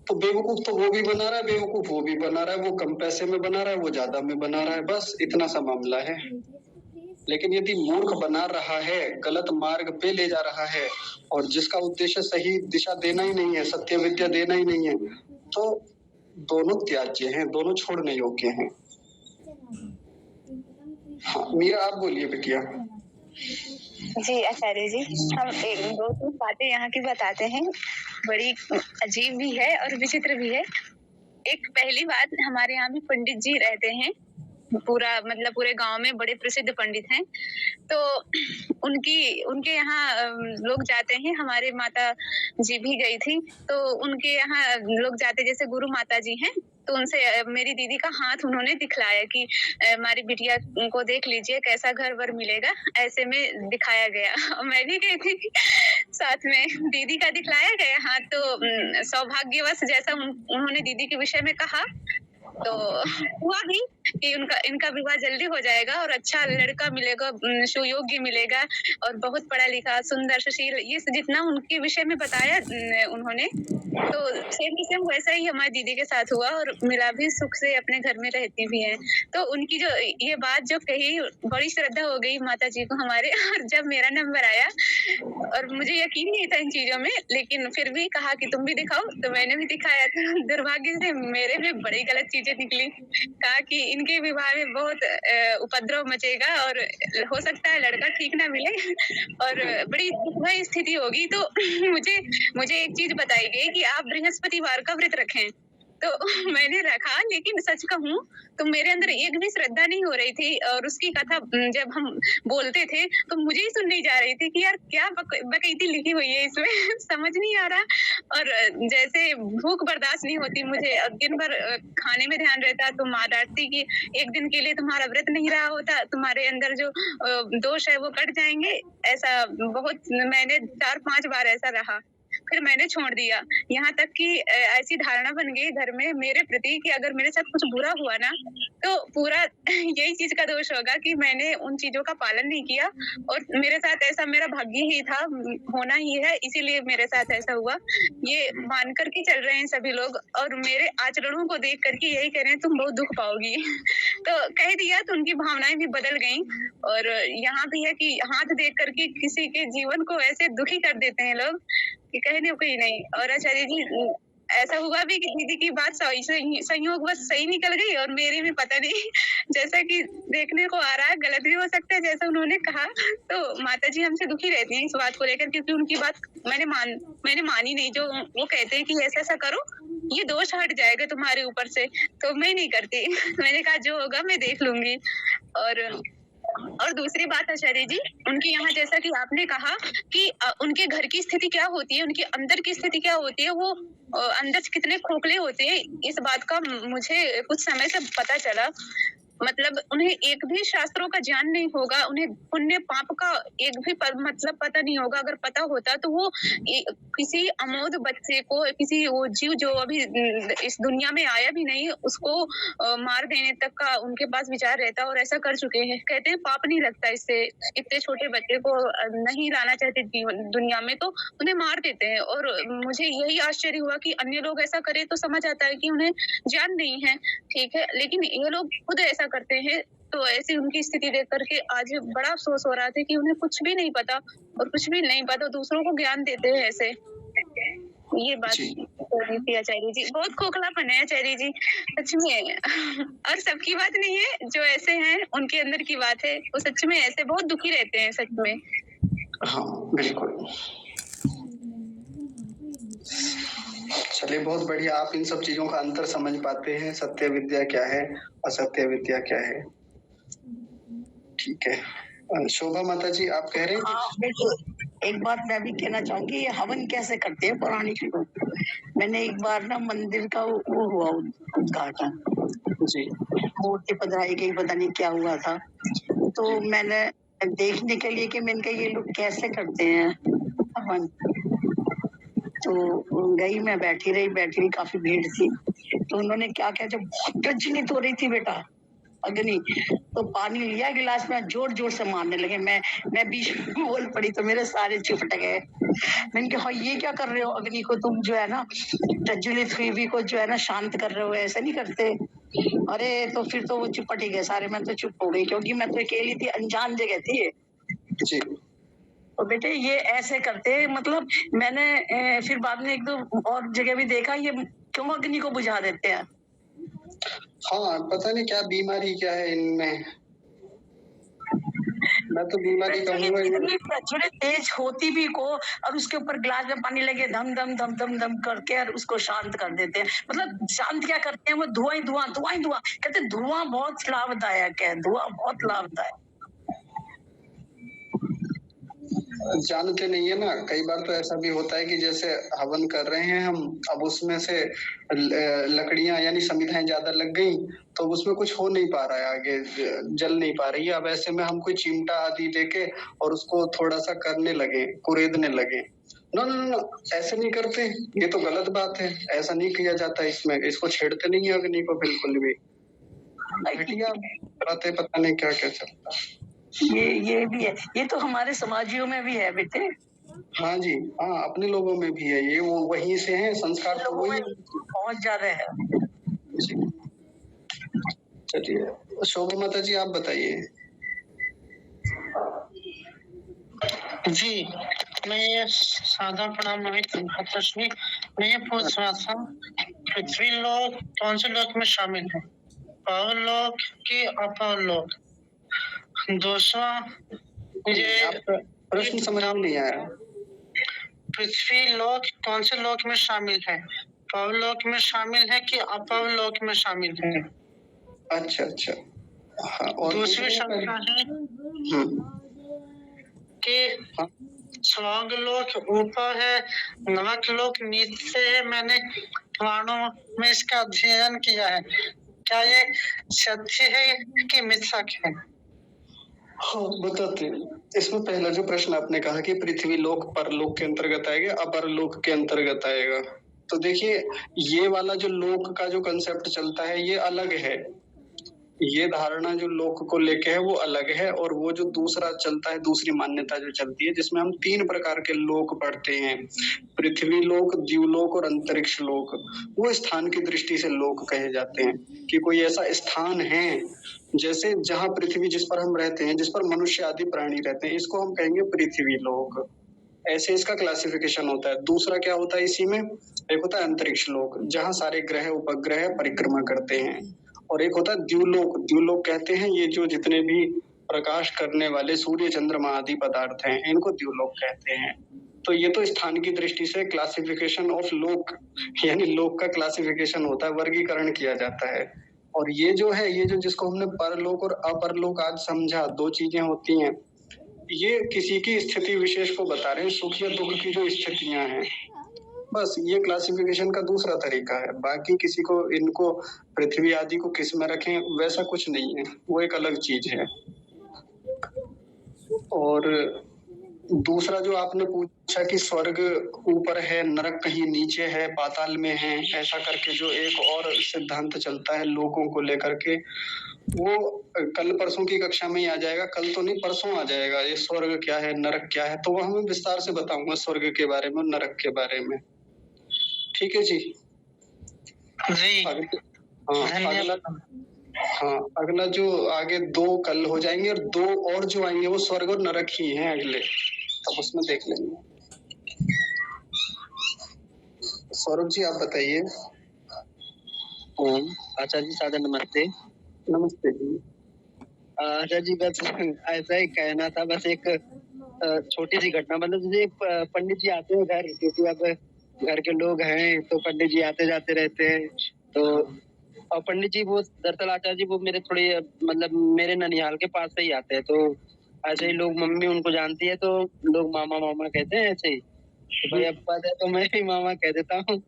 तो बेवकूफ तो वो भी बना रहा है, बेवकूफ वो भी बना रहा है, वो कम पैसे में बना रहा है, वो ज्यादा में बना रहा है, बस इतना सा मामला है। लेकिन यदि मूर्ख बना रहा है, गलत मार्ग पे ले जा रहा है, और जिसका उद्देश्य सही दिशा देना ही नहीं है, सत्य विद्या देना ही नहीं है, तो दोनों त्याज्य हैं, दोनों छोड़ने योग्य हैं। हाँ मीरा आप बोलिए बिटिया। जी आचार्य जी, हम एक दो तीन बातें यहाँ की बताते हैं, बड़ी अजीब भी है और विचित्र भी है। एक पहली बात, हमारे यहाँ भी पंडित जी रहते हैं, पूरे गांव में बड़े प्रसिद्ध पंडित हैं। तो उनके यहाँ लोग जाते हैं, हमारे माता जी भी गई थी, तो उनके यहाँ लोग जाते, जैसे गुरु माता जी हैं, तो उनसे मेरी दीदी का हाथ उन्होंने दिखलाया कि हमारी बिटिया को देख लीजिए कैसा घर-वर मिलेगा, ऐसे में दिखाया गया। और मैं भी गई थी साथ में, दीदी का दिखलाया गया हाथ, तो सौभाग्यवश जैसा उन्होंने दीदी के विषय में कहा, तो हुआ भी कि इनका विवाह जल्दी हो जाएगा और अच्छा लड़का मिलेगा, सुयोग्य मिलेगा और बहुत पढ़ा-लिखा, सुंदर, सुशील, ये जितना उनके विषय में बताया उन्होंने, तो सेम टू सेम वैसा ही हमारी दीदी के साथ हुआ और मिला भी, सुख से अपने घर में रहती भी हैं। तो उनकी जो ये बात जो कही, बड़ी श्रद्धा हो गई माता जी को हमारे। और जब मेरा नंबर आया और मुझे यकीन नहीं था इन चीज़ों में, लेकिन फिर भी कहा कि तुम भी दिखाओ, तो मैंने भी दिखाया। तो दुर्भाग्य से मेरे में बड़ी गलत चीज़ें निकली। कहा कि इनके विवाह में बहुत उपद्रव मचेगा और हो सकता है लड़का ठीक ना मिले और बड़ी दुखमय स्थिति होगी। तो मुझे एक चीज़ बताई गई कि आप बृहस्पतिवार का व्रत रखें। तो मैंने रखा, लेकिन सच कहूँ तो मेरे अंदर एक भी श्रद्धा नहीं हो रही थी और उसकी कथा जब हम बोलते थे तो मुझे ही सुन नहीं जा रही थी कि यार क्या बकैती लिखी हुई है इसमें। समझ नहीं आ रहा। और जैसे भूख बर्दाश्त नहीं होती मुझे, दिन भर खाने में ध्यान रहता, तो माँ डांटती कि एक दिन के लिए तुम्हारा व्रत नहीं रहा होता, तुम्हारे अंदर जो दोष है वो कट जाएंगे। ऐसा बहुत, मैंने 4-5 बार ऐसा रहा, फिर मैंने छोड़ दिया। यहाँ तक कि ऐसी धारणा बन गई घर में मेरे प्रति कि अगर मेरे साथ कुछ बुरा हुआ ना, तो पूरा यही चीज का दोष होगा कि मैंने उन चीजों का पालन नहीं किया और मेरे साथ ऐसा मेरा भाग्य ही था, होना ही है, इसीलिए मेरे साथ ऐसा हुआ। ये मान करके चल रहे हैं सभी लोग और मेरे आचरणों को देख करके यही कह रहे हैं तुम बहुत दुख पाओगी। तो कह दिया तो उनकी भावनाएं भी बदल गईं। और यहाँ भी है कि हाथ देख करके किसी के जीवन को ऐसे दुखी कर देते हैं लोग कि कहने को ही नहीं। और आचार्य जी, ऐसा हुआ भी कि दीदी की बात संयोगवश सही निकल गई और मेरी भी पता नहीं जैसा कि देखने को आ रहा है गलत भी हो सकता है जैसा उन्होंने कहा। तो माता जी हमसे दुखी रहती हैं इस बात को लेकर, क्योंकि उनकी बात मैंने मानी नहीं। जो वो कहते हैं कि ऐसा ऐसा करो, ये दोष हट जाएगा तुम्हारे ऊपर से, तो मैं नहीं करती। मैंने कहा जो होगा मैं देख लूंगी। और दूसरी बात आचार्य जी, उनके यहाँ जैसा कि आपने कहा कि उनके घर की स्थिति क्या होती है, उनके अंदर की स्थिति क्या होती है, वो अंदर से कितने खोखले होते हैं, इस बात का मुझे कुछ समय से पता चला। मतलब उन्हें एक भी शास्त्रों का ज्ञान नहीं होगा, उन्हें पुण्य पाप का एक भी मतलब पता नहीं होगा। अगर पता होता तो वो किसी अमोद बच्चे को, किसी वो जीव जो अभी इस दुनिया में आया भी नहीं, उसको मार देने तक का उनके पास विचार रहता और ऐसा कर चुके हैं। कहते हैं पाप नहीं लगता इससे, इतने छोटे बच्चे को नहीं लाना चाहते दुनिया में तो उन्हें मार देते हैं। और मुझे यही आश्चर्य हुआ कि अन्य लोग ऐसा करे तो समझ आता है कि उन्हें ज्ञान नहीं है, ठीक है, लेकिन ये लोग खुद ऐसा करते हैं। तो ऐसी उनकी स्थिति देख करके आज बड़ा अफसोस हो रहा था कि उन्हें कुछ भी नहीं पता और कुछ भी नहीं पता, दूसरों को ज्ञान देते हैं ऐसे। ये बात थी आचार्य जी, बहुत खोखलापन है आचार्य जी, सच में। और सबकी बात नहीं है, जो ऐसे हैं उनके अंदर की बात है, वो सच में ऐसे बहुत दुखी रहते हैं सच में। हाँ बिल्कुल। चलिए बहुत बढ़िया, आप इन सब चीजों का अंतर समझ पाते हैं, सत्य विद्या क्या है, असत्य विद्या क्या है। ठीक है, शोभा माता जी आप कह रहे हैं? हाँ बिल्कुल। एक बात मैं भी कहना चाहूंगी, ये हवन कैसे करते हैं पौराणिक लोग। मैंने एक बार ना मंदिर का वो हुआ उद्घाटन जी, मूर्ति पधराई गई, पता नहीं क्या हुआ था, तो मैंने देखने के लिए कि मैंने कहा ये लोग कैसे करते हैं हवन। तो गई, मैं बैठी रही, काफी भीड़ थी। तो उन्होंने क्या किया, जब बहुत प्रज्वलित हो रही थी बेटा अग्नि, तो पानी लिया गिलास में, जोर जोर से मारने लगे। मैं बीच में बोल पड़ी तो मेरे सारे चिपट गए। मैंने कहा ये क्या कर रहे हो, अग्नि को तुम जो है ना प्रज्वलित हुई भी को जो है ना शांत कर रहे हो, ऐसा नहीं करते। अरे तो फिर तो वो चिपट ही गए सारे, मैं तो चुप हो गई क्योंकि मैं तो अकेली थी, अनजान जगह थी ये। जी। तो बेटे ये ऐसे करते हैं, मतलब मैंने फिर बाद में 1-2 और जगह भी देखा, ये क्यों अग्नि को बुझा देते हैं। हाँ पता नहीं क्या बीमारी क्या है इनमें, मैं तो बीमारी कहूँगा। इतनी प्रज्वलित तेज होती भी को और उसके ऊपर गिलास में पानी लगे धम धम धम धम धम करके और उसको शांत कर देते हैं। मतलब शांत क्या करते हैं, वो धुआं ही धुआं कहते हैं। धुआं बहुत लाभदायक है, धुआं बहुत लाभदायक। जानते नहीं है ना, कई बार तो ऐसा भी होता है कि जैसे हवन कर रहे हैं हम, अब उसमें से लकड़ियां यानी समिधाएं ज्यादा लग गई, तो उसमें कुछ हो नहीं पा रहा है, आगे जल नहीं पा रही है। अब ऐसे में हम कोई चिमटा आदि लेके और उसको थोड़ा सा करने लगे, कुरेदने लगे। नो नो नो, ऐसे नहीं करते, ये तो गलत बात है, ऐसा नहीं किया जाता। इसमें इसको छेड़ते नहीं है अग्नि को बिल्कुल भी। घटिया बातें, पता नहीं क्या क्या चलता है। ये भी है, ये तो हमारे समाजियों में भी है बेटे। हाँ जी, हाँ, अपने लोगों में भी है ये, वो वहीं से है, संस्कार तो लोगों वही में बहुत ज्यादा है। जी। चलिए, शोभा माता जी आप बताइए। जी, मैं ये साधा प्रणाम मोहित रश्मि, मैं ये पूछ रहा था, पृथ्वी लोक कौन से लोक में शामिल है? पावर लोक कि अपावर लोक? दूसरा, ये आपका प्रश्न समझ में नहीं आया। पृथ्वी लोक कौन से लोक में शामिल है? पावर लोक में शामिल है कि अपावर लोक में शामिल है? अच्छा अच्छा, हाँ, और दूसरी शंका है कि हाँ, स्वर्ग लोक ऊपर है, नरक लोक नीचे है। मैंने पुराणों में इसका अध्ययन किया है, क्या ये सत्य है कि मिथक है? हाँ, बताते हैं। इसमें पहला जो प्रश्न आपने कहा कि पृथ्वी लोक परलोक के अंतर्गत आएगा, अपर लोक के अंतर्गत आएगा, तो देखिए ये वाला जो लोक का जो कंसेप्ट चलता है ये अलग है। ये धारणा जो लोक को लेके है वो अलग है, और वो जो दूसरा चलता है, दूसरी मान्यता जो चलती है, जिसमें हम 3 प्रकार के लोक पढ़ते हैं, पृथ्वी लोक, द्युलोक और अंतरिक्ष लोक। वो स्थान की दृष्टि से लोक कहे जाते हैं कि कोई ऐसा स्थान है, जैसे जहाँ पृथ्वी जिस पर हम रहते हैं, जिस पर मनुष्य आदि प्राणी रहते हैं, इसको हम कहेंगे पृथ्वी लोक। ऐसे इसका क्लासिफिकेशन होता है। दूसरा क्या होता है इसी में, एक होता है अंतरिक्ष लोक, जहाँ सारे ग्रह उपग्रह परिक्रमा करते हैं, और एक होता है द्युलोक। द्युलोक कहते हैं ये जो जितने भी प्रकाश करने वाले सूर्य चंद्रमा आदि पदार्थ हैं, इनको द्युलोक कहते हैं। तो ये तो स्थान की दृष्टि से क्लासिफिकेशन ऑफ लोक, यानी लोक का क्लासिफिकेशन होता है, वर्गीकरण किया जाता है। और ये जो है, ये जो जिसको हमने परलोक और अपरलोक आज समझा, 2 चीजें होती हैं, ये किसी की स्थिति विशेष को बता रहे हैं, सुख या दुख की जो स्थितियां हैं। बस ये क्लासिफिकेशन का दूसरा तरीका है। बाकी किसी को इनको पृथ्वी आदि को किस में रखें वैसा कुछ नहीं है, वो एक अलग चीज है। और दूसरा जो आपने पूछा कि स्वर्ग ऊपर है, नरक कहीं नीचे है, पाताल में है, ऐसा करके जो एक और सिद्धांत चलता है लोगों को लेकर के, वो कल परसों की कक्षा में ही आ जाएगा। कल तो नहीं, परसों आ जाएगा। ये स्वर्ग क्या है, नरक क्या है, तो वो हमें विस्तार से बताऊंगा स्वर्ग के बारे में, नरक के बारे में। ठीक है जी। जी, अगला जो आगे 2 कल हो जाएंगे, और 2 और जो आएंगे वो स्वर्ग और नरक ही हैं अगले, तब उसमें देख लेंगे। सौरभ जी आप बताइए। आचार्य जी सादर नमस्ते। नमस्ते जी। आचार्य जी बस ऐसा ही कहना था, बस एक छोटी सी घटना, मतलब जैसे पंडित जी आते हैं घर, क्योंकि अब घर के लोग हैं तो पंडित जी आते जाते रहते हैं, तो और पंडित जी वो दरअसल आचार्य जी वो मेरे थोड़े मतलब मेरे ननिहाल के पास से ही आते हैं, तो ऐसे ही लोग, मम्मी उनको जानती है तो लोग मामा मामा कहते हैं ऐसे ही, तो भाई अब बात है तो मैं भी मामा कह देता हूँ।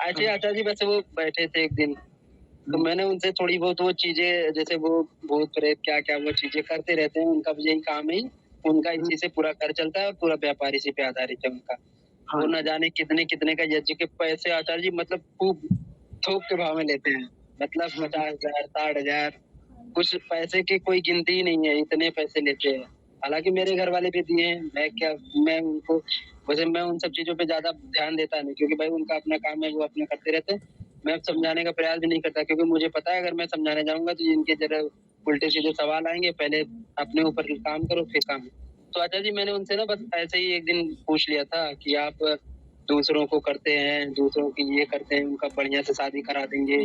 ऐसे आचार्य जी वैसे वो बैठे थे एक दिन, तो मैंने उनसे थोड़ी बहुत वो चीजें, जैसे वो भूत प्रेत क्या क्या वो चीजें करते रहते हैं, उनका यही काम है, उनका इसी से पूरा घर चलता है और पूरा व्यापार इसी पे आधारित है उनका। वो न जाने कितने कितने का यज्ञ के पैसे आचार्य जी मतलब खूब थोक के भाव में लेते हैं, मतलब 50,000 60,000, कुछ पैसे की कोई गिनती ही नहीं है, इतने पैसे लेते हैं। हालांकि मेरे घर वाले भी दिए हैं, मैं उनको वैसे मैं उन सब चीजों पे ज्यादा ध्यान देता नहीं, क्योंकि भाई उनका अपना काम है, वो अपना करते रहते हैं। मैं समझाने का प्रयास भी नहीं करता, क्योंकि मुझे पता है अगर मैं समझाने जाऊंगा तो इनके जरा उल्टे सीधे सवाल आएंगे, पहले अपने ऊपर काम करो फिर काम। तो आचार्य जी मैंने उनसे ना बस ऐसे ही एक दिन पूछ लिया था कि आप दूसरों को करते हैं, दूसरों की ये करते हैं, उनका बढ़िया से शादी करा देंगे,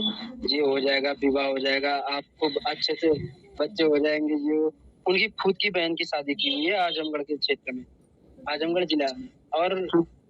ये हो जाएगा, विवाह हो जाएगा, आपको अच्छे से बच्चे हो जाएंगे। ये उनकी खुद की बहन की शादी की हुई है आजमगढ़ के क्षेत्र में, आजमगढ़ जिला में, और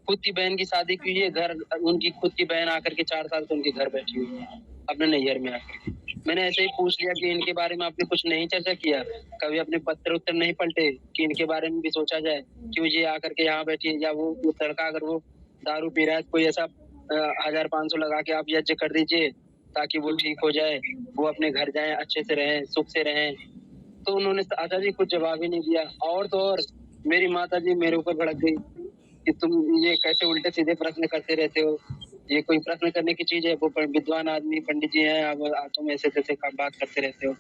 खुद की बहन की शादी की हुई है। घर उनकी खुद की बहन आकर के 4 साल से उनके घर बैठी हुई है अपने नैहर में आकर के। मैंने ऐसे ही पूछ लिया कि इनके बारे में आपने कुछ नहीं चर्चा किया, कभी अपने पत्र उत्तर नहीं पलटे कि इनके बारे में भी सोचा जाए कि मुझे आकर के यहाँ बैठिए, या वो लड़का अगर वो दारू पी रहा है कोई ऐसा 1500 लगा के आप यज्ञ कर दीजिए ताकि वो ठीक हो जाए, वो अपने घर जाएं, अच्छे से रहें, सुख से रहें। तो उन्होंने आचार्य जी कुछ जवाब ही नहीं दिया। और तो और मेरी माता जी मेरे ऊपर भड़क गई कि तुम ये कैसे उल्टे सीधे प्रश्न करते रहते हो, ये कोई प्रश्न करने की चीज है? वो विद्वान आदमी पंडित जी हैं, अब तुम ऐसे तैसे बात करते रहते हो।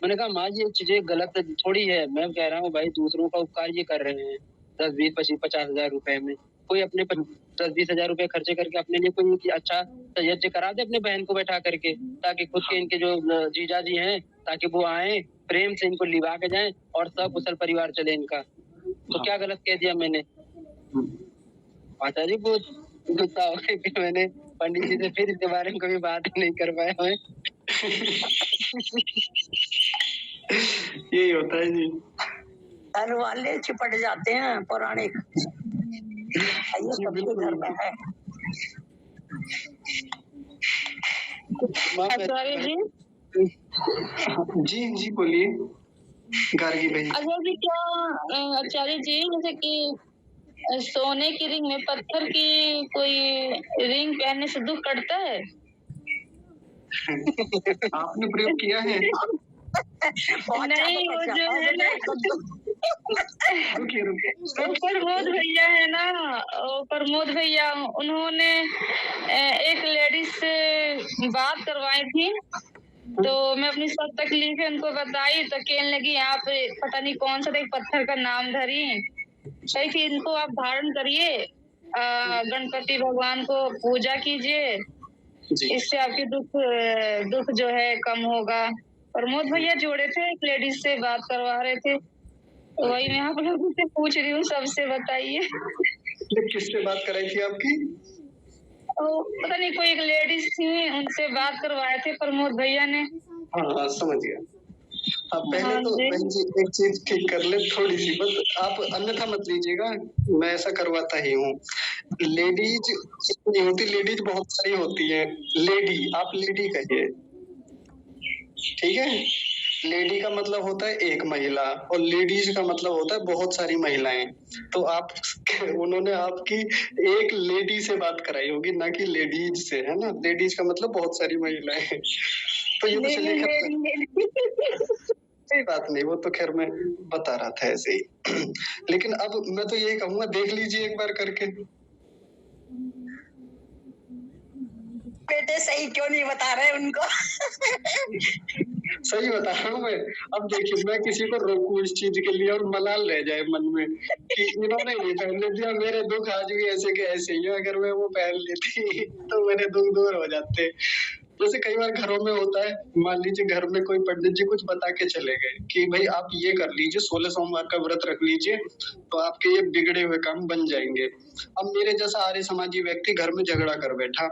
मैंने कहा माँ जी ये चीजें गलत थोड़ी है, मैं कह रहा हूँ भाई दूसरों का उपकार ये कर रहे हैं 10-20-25-50 हजार रुपए में, कोई अपने 10-20 हजार रुपए खर्चे करके अपने लिए कोई अच्छा यज्ञ करा दे अपने बहन को बैठा करके, ताकि खुद के इनके जो जीजा जी हैं ताकि वो आए प्रेम से इनको लिवा के जाएं और सब कुशल परिवार चले इनका। तो क्या गलत कह दिया मैंने? माता जी वो गुस्सा हो गए कि मैंने पंडित जी से फिर इसके बारे में कभी बात नहीं कर पाया मैं। यही होता है जी। घर वाले चिपट जाते हैं पौराणिक, ये सबके घर में है। आचार्य जी, जी जी बोलिए गार्गी भाई। अच्छा जी, क्या आचार्य जी जैसे कि सोने की रिंग में पत्थर की कोई रिंग पहनने से दुख कटता है? आपने प्रयोग किया है? नहीं, वो जो है ना रुकिए रुकिए। वो प्रमोद भैया है ना, वो प्रमोद भैया उन्होंने एक लेडीज से बात करवाई थी, तो मैं अपनी सब तकलीफें उनको बताई तो कहने लगी आप पता नहीं कौन सा एक पत्थर का नाम धरी, सही कि इनको आप धारण करिए, गणपति भगवान को पूजा कीजिए, इससे आपके दुख जो है कम होगा। प्रमोद भैया जोड़े थे, एक लेडीज से बात करवा रहे थे, तो वही मैं आप लोगों से पूछ रही हूँ, सबसे बताइए। किससे बात कराई थी आपकी? पता नहीं कोई एक लेडीज थी, उनसे बात करवाए थे प्रमोद भैया ने। हाँ समझ गया। अब पहले हाँ तो जी। बहन जी एक चीज ठीक कर ले थोड़ी सी, बस आप अन्यथा मत लीजिएगा, मैं ऐसा करवाता ही हूँ। लेडीज नहीं होती, लेडीज बहुत सारी होती है। लेडी, आप लेडी कहिए, ठीक है? लेडी का मतलब होता है एक महिला और लेडीज का मतलब होता है बहुत सारी महिलाएं। तो आप उन्होंने आपकी एक लेडी से बात कराई होगी, ना कि लेडीज से, है ना? लेडीज का मतलब बहुत सारी महिलाएं। तो ये तो चलिए कोई बात नहीं, वो तो खैर मैं बता रहा था ऐसे ही। लेकिन अब मैं तो यही कहूंगा, देख लीजिए एक बार करके। बेटे सही क्यों नहीं बता रहे उनको? सही बता रहा हूँ मैं। अब देखिए मैं किसी को रोकूं इस चीज के लिए और मलाल रह जाए मन में कि इन्होंने नहीं पहनने दिया, मेरे दुख आज भी ऐसे के ऐसे ही है, अगर मैं वो पहन लेती तो मेरे दुख दूर हो जाते। जैसे कई बार घरों में होता है, मान लीजिए घर में कोई पंडित जी कुछ बता के चले गए कि भाई आप ये कर लीजिए, 16 सोमवार का व्रत रख लीजिए तो आपके ये बिगड़े हुए काम बन जाएंगे। अब मेरे जैसा आर्य समाजी व्यक्ति घर में झगड़ा कर बैठा,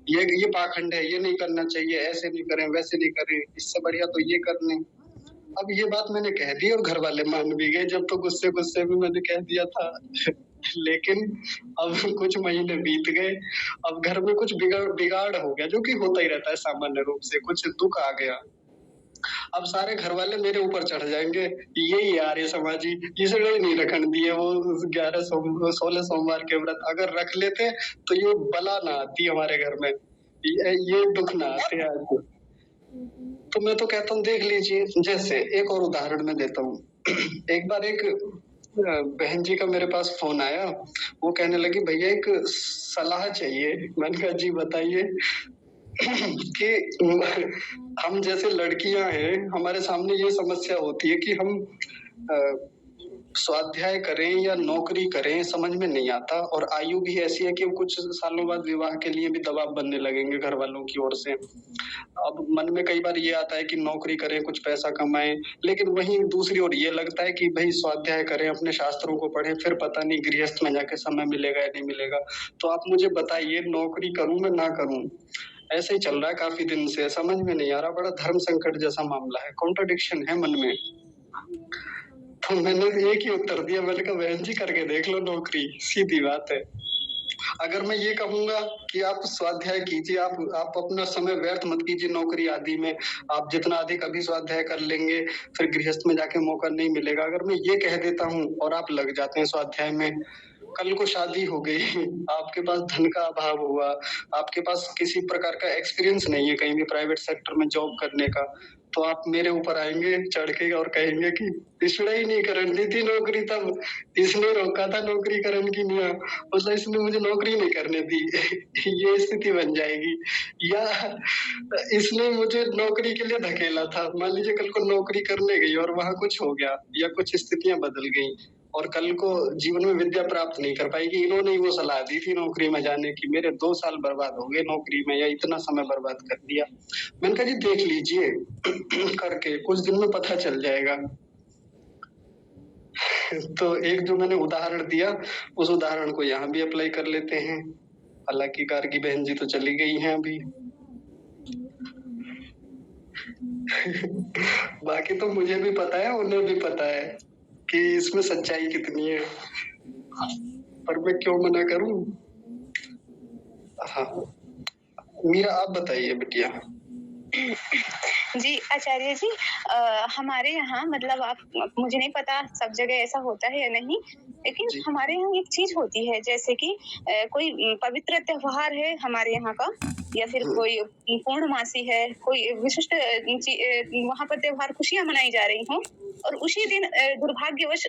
ये पाखंड है, ये नहीं करना चाहिए, ऐसे नहीं करें, वैसे नहीं करें, इससे बढ़िया तो ये कर लें। अब ये बात मैंने कह दी और घर वाले मान भी गए, जब तो गुस्से में मैंने कह दिया था। लेकिन अब कुछ महीने बीत गए, अब घर में कुछ बिगाड़ हो गया, जो कि होता ही रहता है सामान्य रूप से, कुछ दुख आ गया। अब सारे घर वाले मेरे ऊपर चढ़ जाएंगे, यही आर्य समाजी इसलिए नहीं रखन दिए वो 16 सोमवार के व्रत, अगर रख लेते तो ये बला ना आती हमारे घर में, ये दुख ना आते आज। तो मैं तो कहता हूँ देख लीजिए। जैसे एक और उदाहरण मैं देता हूँ। एक बार एक बहन जी का मेरे पास फोन आया, वो कहने लगी भैया एक सलाह चाहिए। मैंने कहा जी बताइए। कि हम जैसे लड़कियां हैं, हमारे सामने ये समस्या होती है कि हम स्वाध्याय करें या नौकरी करें समझ में नहीं आता, और आयु भी ऐसी है कि कुछ सालों बाद विवाह के लिए भी दबाव बनने लगेंगे घर वालों की ओर से। अब मन में कई बार ये आता है कि नौकरी करें, कुछ पैसा कमाएं, लेकिन वहीं दूसरी ओर ये लगता है कि भाई स्वाध्याय करें, अपने शास्त्रों को पढ़ें, फिर पता नहीं गृहस्थ में जाके समय मिलेगा या नहीं मिलेगा। तो आप मुझे बताइए नौकरी करूं मैं ना करूं? ऐसे ही चल रहा है काफी दिन से, समझ में नहीं आ रहा, बड़ा धर्म संकट जैसा मामला है, कॉन्ट्रडिक्शन है मन में। तो मैंने एक ही उत्तर दिया, मैंने कहा बहन जी करके देख लो नौकरी, सीधी बात है। अगर मैं ये कहूंगा कि आप स्वाध्याय कीजिए, आप अपना समय व्यर्थ मत कीजिए नौकरी आदि में, आप जितना अधिक अभी स्वाध्याय कर लेंगे फिर गृहस्थ में जाके मौका नहीं मिलेगा। अगर मैं ये कह देता हूँ और आप लग जाते हैं स्वाध्याय में, कल को शादी हो गई, आपके पास धन का अभाव हुआ, आपके पास किसी प्रकार का एक्सपीरियंस नहीं है कहीं भी प्राइवेट सेक्टर में जॉब करने का, तो आप मेरे ऊपर आएंगे चढ़ के और कहेंगे कि इसने ही नहीं करन दी थी नौकरी, तब इसने रोका था नौकरी करन की नहीं, मतलब इसने मुझे नौकरी नहीं करने दी। ये स्थिति बन जाएगी। या इसने मुझे नौकरी के लिए धकेला था, मान लीजिए कल को नौकरी करने गई और वहां कुछ हो गया या कुछ स्थितियां बदल गई और कल को जीवन में विद्या प्राप्त नहीं कर पाएगी। इन्होंने ही वो सलाह दी थी नौकरी में जाने की, मेरे 2 साल बर्बाद हो गए नौकरी में या इतना समय बर्बाद कर दिया। मैंने कहा जी देख लीजिए करके, कुछ दिन में पता चल जाएगा। तो एक जो मैंने उदाहरण दिया उस उदाहरण को यहाँ भी अप्लाई कर लेते हैं। हालांकि गार्गी बहन जी तो चली गई हैं अभी। बाकी तो मुझे भी पता है, उन्हें भी पता है कि इसमें सच्चाई कितनी है, पर मैं क्यों मना करूं। हाँ मीरा आप बताइए बिटिया। जी आचार्य जी, हमारे यहाँ मतलब आप, मुझे नहीं पता सब जगह ऐसा होता है या नहीं, लेकिन जी। हमारे यहाँ एक चीज होती है जैसे कि कोई पवित्र त्योहार है हमारे यहाँ का, या फिर कोई पूर्णमासी है, कोई विशिष्ट वहां पर त्योहार खुशियां मनाई जा रही हों और उसी दिन दुर्भाग्यवश